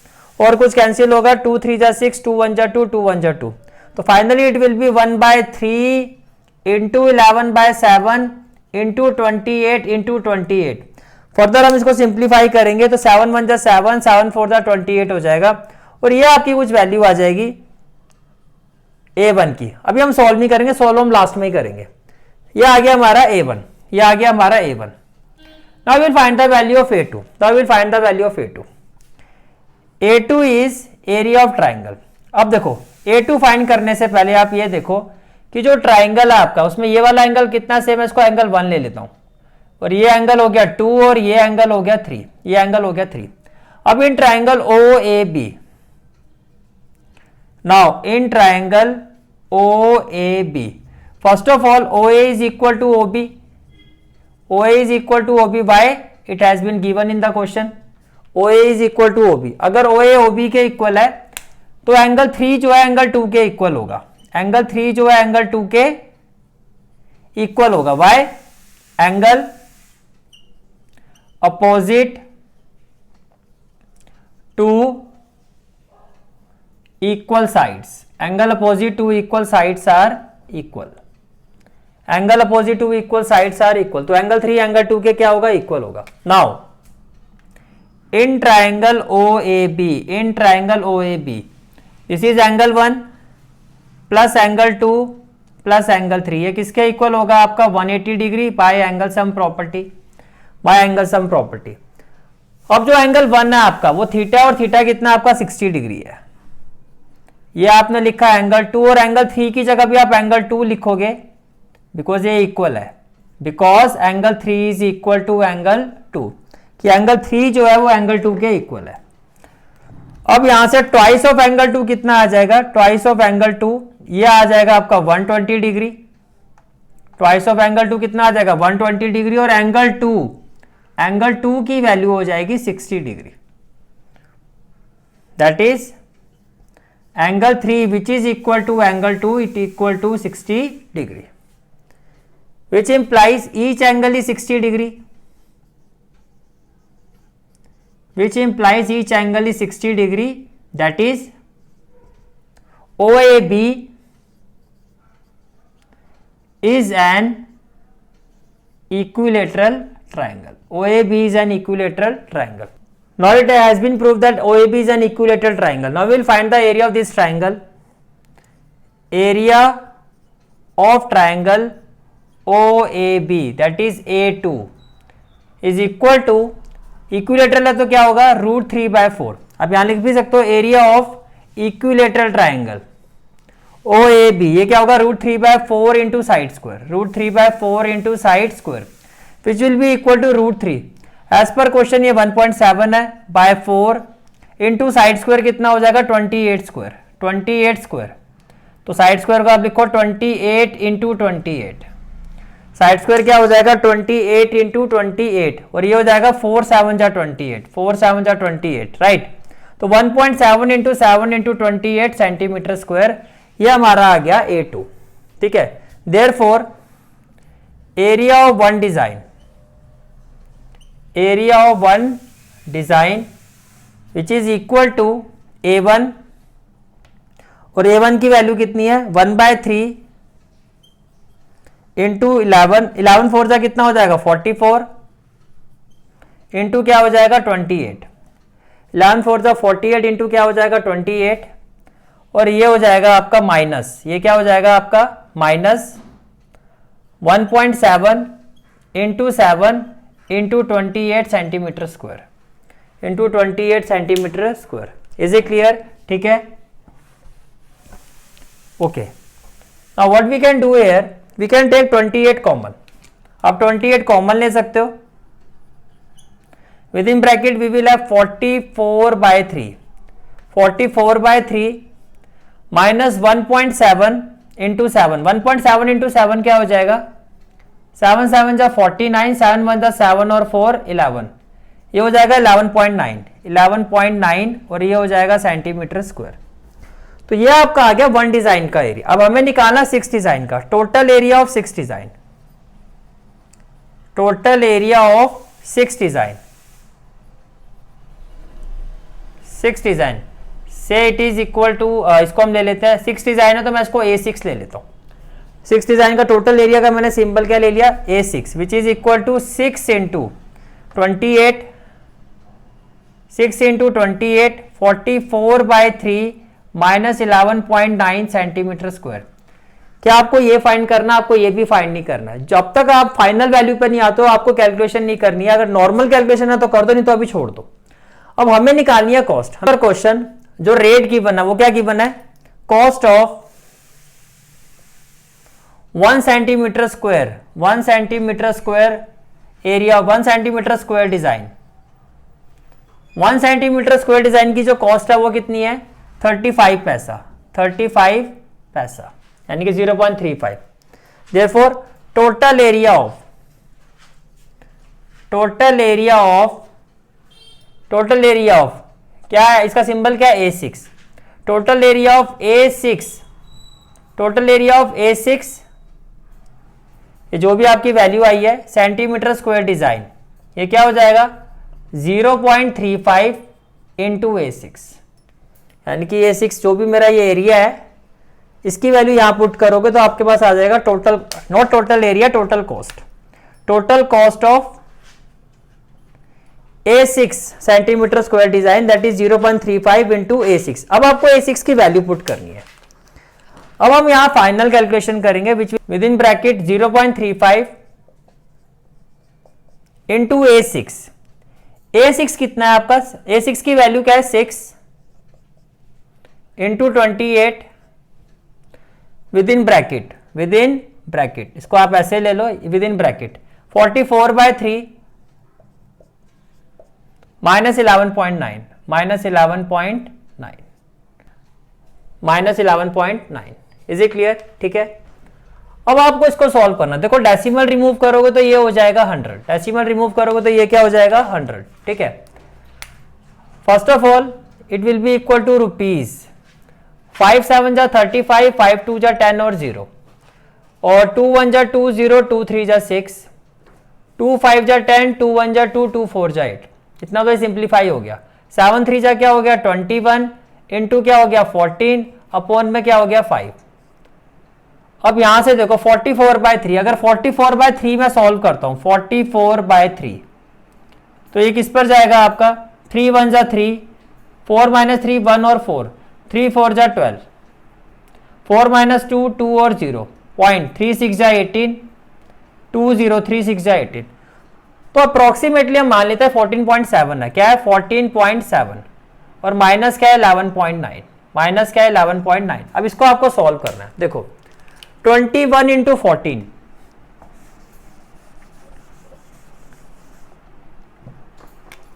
A: और कुछ कैंसिल होगा 2 3 जा 6, 2 1 जा 2, 2 1 जा 2, तो finally it will be 1 by 3 into 11 by 7 into 28 into 28। Further हम इसको सिंप्लीफाई करेंगे तो 7 1 जा 7, 7 4 जा 28 हो जाएगा, और ये आपकी कुछ वैल्यू आ जाएगी A1 की। अभी हम सॉल्व नहीं करेंगे, सॉल्व हम लास्ट में ही करेंगे। ये आ गया हमारा A1, ये आ गया हमारा A1। Now we will find the value of A2, now we will find the value of A2। A2 is area of triangle. अब देखो A2 फाइंड करने से पहले आप ये देखो कि जो ट्राइंगल है आपका उसमें ये वाला एंगल कितना सेम है, इसको एंगल 1 ले लेता हूं, और ये एंगल हो गया 2 और ये एंगल हो गया 3, ये एंगल हो गया 3। अब इन triangle OAB, now in triangle OAB, first of all OA is equal to OB, OA is equal to OB, why it has been given in the question, OA is equal to OB। अगर OA OB के equal है तो angle 3 जो है angle 2 के equal होगा, angle 3 जो है एंगल 2 के इक्वल होगा, why angle opposite to equal sides, angle opposite to equal sides are equal, angle opposite to equal sides are equal, तो एंगल 3 एंगल 2 के क्या होगा इक्वल होगा। Now in triangle OAB, in triangle OAB this is angle 1 plus angle 2 plus angle 3, ये किसके equal होगा आपका 180 degree by angle sum property, by angle sum property. अब जो एंगल 1 है आपका वो थीटा, और थीटा कितना आपका 60 डिग्री है, ये आपने लिखा एंगल 2, और एंगल 3 की जगह भी आप एंगल 2 लिखोगे बिकॉज ये इक्वल है, because angle 3 is equal to angle 2, कि एंगल 3 जो है वो एंगल 2 के इक्वल है। अब यहां से ट्वाइस ऑफ एंगल 2 कितना आ जाएगा, ट्वाइस ऑफ एंगल 2 ये आ जाएगा आपका 120 डिग्री, ट्वाइस ऑफ एंगल 2 कितना आ जाएगा 120 डिग्री, और एंगल एंगल 2 की वैल्यू हो जाएगी 60 degree, that is angle 3 which is equal to angle 2 it equal to 60 degree, which implies each angle is 60 degree, which implies each angle is 60 degree, that is OAB is an equilateral triangle. OAB is an equilateral triangle. Now it has been proved that OAB is an equilateral triangle. Now we will find the area of this triangle. Area of triangle OAB, that is A2, is equal to, equilateral है तो क्या होगा, √3/4. आप यहां लिख भी सकते हो area of equilateral triangle OAB, ये क्या होगा, √3/4 into side square, √3/4 into side square, which will be equal to √3. As पर क्वेश्चन ये 1.7 है, बाय 4 इंटू साइड स्क्वायर कितना हो जाएगा, 28 स्क्वायर, 28 स्क्वायर. तो साइड स्क्वायर को आप लिखो 28 इंटू 28, साइड स्क्वायर क्या हो जाएगा, 28 इंटू 28, और ये हो जाएगा 4 7 जा 28, 4 7 जा 28, राइट. तो 1.7 इंटू 7 इंटू 28 सेंटीमीटर स्क्वायर, ये हमारा आ गया A2. ठीक है. Therefore area of one design, area of one design which is equal to A1, और A1 की वैल्यू कितनी है, 1/3 इंटू 11, 11 4 जा कितना हो जाएगा, 44 इंटू क्या हो जाएगा, 28, 11 4 जा 48 इंटू क्या हो जाएगा, 28, और ये हो जाएगा आपका माइनस, ये क्या हो जाएगा आपका minus 1.7 into 7 into 28 centimetre square, into 28 centimetre square. Is it clear? ठीक है. Okay, now what we can do here, we can take 28 common. आप 28 कॉमन ले सकते हो. With in bracket we will have 44/3, 44/3 minus 1.7 into 7, 1.7 into 7 क्या हो जाएगा, 7 7 जा 49, 7 1 जा 7 और 4 11, ये हो जाएगा 11.9, 11.9, और ये हो जाएगा सेंटीमीटर स्क्वायर. तो ये आपका आ गया वन डिजाइन का एरिया. अब हमें निकालना 6 डिजाइन का. Total area of 6 design, total area of 6 design, 6 design से इट इज इक्वल टू, इसको हम ले लेते हैं 6 डिजाइन है तो मैं इसको A6 ले लेता हूं. 6 डिजाइन का टोटल एरिया का मैंने सिंबल क्या ले लिया, A6, which is equal to 6 into 28, 6 into 28, 44/3 minus 11.9 centimetre square. क्या आपको ये फाइंड करना, आपको ये भी फाइंड नहीं करना है. जब तक आप फाइनल वैल्यू पर नहीं आते हो आपको कैलकुलेशन नहीं करनी है. अगर नॉर्मल कैलकुलेशन है तो कर दो, नहीं तो अभी छोड़ दो. अब हमें निकालनी है कॉस्ट. हमारा क्वेश्चन जो रेट गिवन है वो क्या गिवन है, cost of 1 centimetre square, 1 centimetre square area, 1 centimetre square design. 1 centimetre square design की जो कॉस्ट है वो कितनी है, 35 पैसा, 35 पैसा, यानी कि 0.35. Therefore total area of, total area of, total area of क्या है, इसका सिंबल क्या है, A6. Total area of A6, total area of A6, ये जो भी आपकी वैल्यू आई है सेंटीमीटर स्क्वायर डिजाइन, ये क्या हो जाएगा 0.35 इंटू A6, यानी कि A6 जो भी मेरा ये एरिया है इसकी वैल्यू यहां पुट करोगे तो आपके पास आ जाएगा total, not total area, total cost. Total cost of A6 centimetre square design that is 0.35 into A6. अब आपको A6 की वैल्यू पुट करनी है. अब हम यहां फाइनल कैलकुलेशन करेंगे which with in bracket 0.35 into A6. A6 कितना है आपका, A6 की वैल्यू क्या है 6 into 28 with in bracket, with in bracket, इसको आप ऐसे ले लो with in bracket 44/3 minus 11.9, minus 11.9, minus 11.9. Is it clear? ठीक है. अब आपको इसको सॉल्व करना, देखो डेसिमल रिमूव करोगे तो ये हो जाएगा 100, डेसिमल रिमूव करोगे तो ये क्या हो जाएगा 100, ठीक है। First of all it will be equal to rupees 5 7 जा 35, 5 2 जा 10 और 0, और 2 1 जा 2 0, 2 3 जा 6, 2 5 जा 10, 2 1 जा 2, 2 4 जा 8, इतना तो सिंप्लीफाई हो गया। 7 3 जा क्या हो गया 21, इंटू क्या हो गया 14, अपॉन में क्या हो गया 5। अब यहां से देखो 44/3, अगर 44/3 में सॉल्व करता हूं, 44/3 तो ये किस पर जाएगा आपका 3 1 जा 3, 4 - 3 1 और 4, 3 4 जा 12, 4 - 2 2 और 0, पॉइंट 3 6 जा 18, 2 0 3 6 जा 18, तो अप्रोक्सीमेटली हम मान लेते हैं 14.7 है, क्या है 14.7, और माइनस क्या है 11.9, माइनस क्या है 11.9। अब इसको आपको सॉल्व करना है, देखो 21 इंटू 14,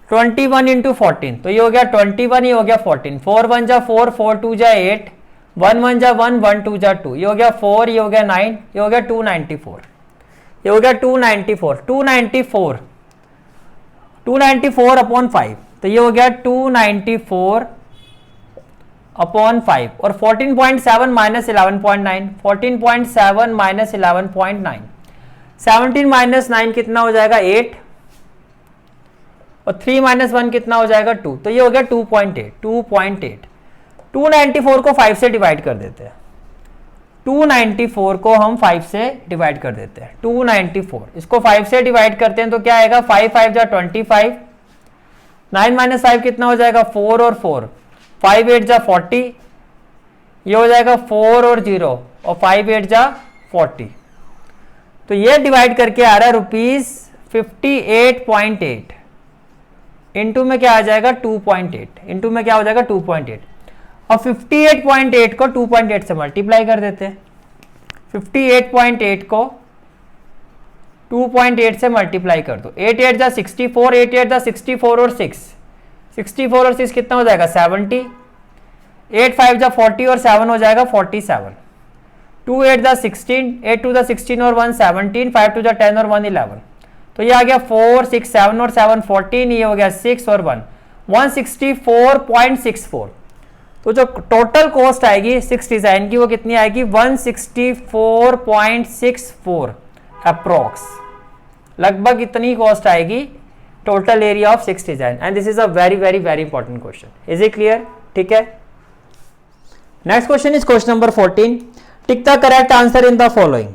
A: 21 इंटू 14 तो ये हो गया 21, ये हो गया 14, 4 1 जा 4, 4 2 जा 8, 1 1 जा 1, 1 2 जा 2, ये हो गया 4, ये हो गया 9, ये हो गया 294, ये हो गया 294, 294, 294 अपॉन 5, तो ये हो गया 294 अपॉन 5, और 14.7 माइनस 11.9, 14.7 माइनस 11.9, 17 माइनस 9 कितना हो जाएगा 8, और 3 माइनस 1 कितना हो जाएगा 2, तो ये हो गया 2.8, 2.8। 294 को 5 से डिवाइड कर देते हैं, 294 को हम 5 से डिवाइड कर देते हैं, 294 इसको 5 से डिवाइड करते हैं तो क्या आएगा 5 5 जा 25, 9 माइनस 5 कितना हो जाएगा 4 और 4, 5 8 जा 40, ये हो जाएगा 4 और 0, और 5 8 जा 40, तो ये डिवाइड करके आ रहा है रुपीज 58.8, इंटू में क्या आ जाएगा 2.8, इंटू में क्या हो जाएगा 2.8, और 58.8 को 2.8 से मल्टीप्लाई कर देते हैं, 58.8 को 2.8 से मल्टीप्लाई कर दो, 8 8 जा 64, 8 8 जा 64 और 6, 64 और 6 कितना हो जाएगा 70, 8 5 जा 40 और 7 हो जाएगा 47, 2 8 जा 16, 8 2 जा 16 और 1 17, 5 2 जा 10 और 1 11, तो ये आ गया 4 6 7 और 7 14, ये हो गया 6 और 1 164.64, तो जो टोटल कॉस्ट आएगी 6 डिजाइन की वो कितनी आएगी 164.64 अप्रोक्स, लगभग इतनी कॉस्ट आएगी total area of 6 design, and this is a very very very important question. Is it clear? ठीक है। Next question is question number 14, tick the correct answer in the following,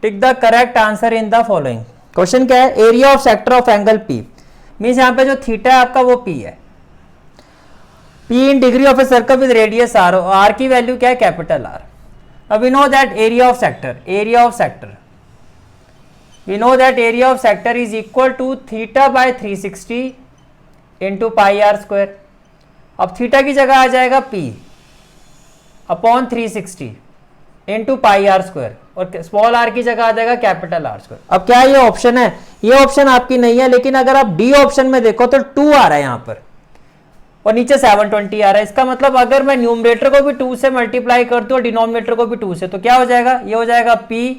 A: tick the correct answer in the following. Question क्या है, area of sector of angle P, means यहाँ पे जो theta है आपका वो पी है, P in degree of a circle with radius are, r की वैल्यू क्या है कैपिटल आर। अब we know that area of sector, area of sector we know that area of sector is equal to theta by 360 into pi r square। अब theta की जगह आ जाएगा p upon 360 into pi r square, और small r की जगह आ जाएगा कैपिटल R स्क्वायर। अब क्या ये ऑप्शन है, ये ऑप्शन आपकी नहीं है, लेकिन अगर आप डी ऑप्शन में देखो तो 2 आ रहा है यहाँ पर, और नीचे 720 आ रहा है। इसका मतलब अगर मैं न्यूमरेटर को भी 2 से मल्टीप्लाई करती हूँ और डिनोमिनेटर को भी 2 से, तो क्या हो जाएगा, ये हो जाएगा p,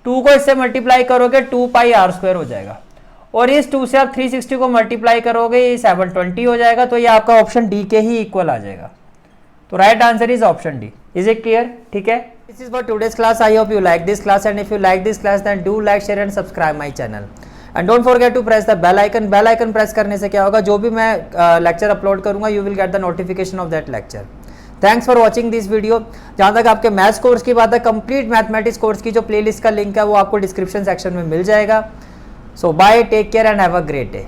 A: 2 को इससे मल्टीप्लाई करोगे 2 पाई आर स्क्वायर हो जाएगा, और इस 2 से आप 360 को मल्टीप्लाई करोगे ये 720 हो जाएगा, तो ये आपका ऑप्शन डी के ही इक्वल आ जाएगा। तो right answer is option D. Is it clear? ठीक है, this is for today's class. I hope you like this class, and if you like this class then do like, share and subscribe my channel, and don't forget to press the bell icon. Bell icon press करने से क्या होगा, जो भी मैं lecture upload करूंगा you will get the notification of that lecture. Thanks for watching this video. जहाँ तक आपके मैथ्स कोर्स की बात है, कंप्लीट मैथमेटिक्स कोर्स की जो प्लेलिस्ट का लिंक है वो आपको डिस्क्रिप्शन सेक्शन में मिल जाएगा। So bye, take care and have a great day.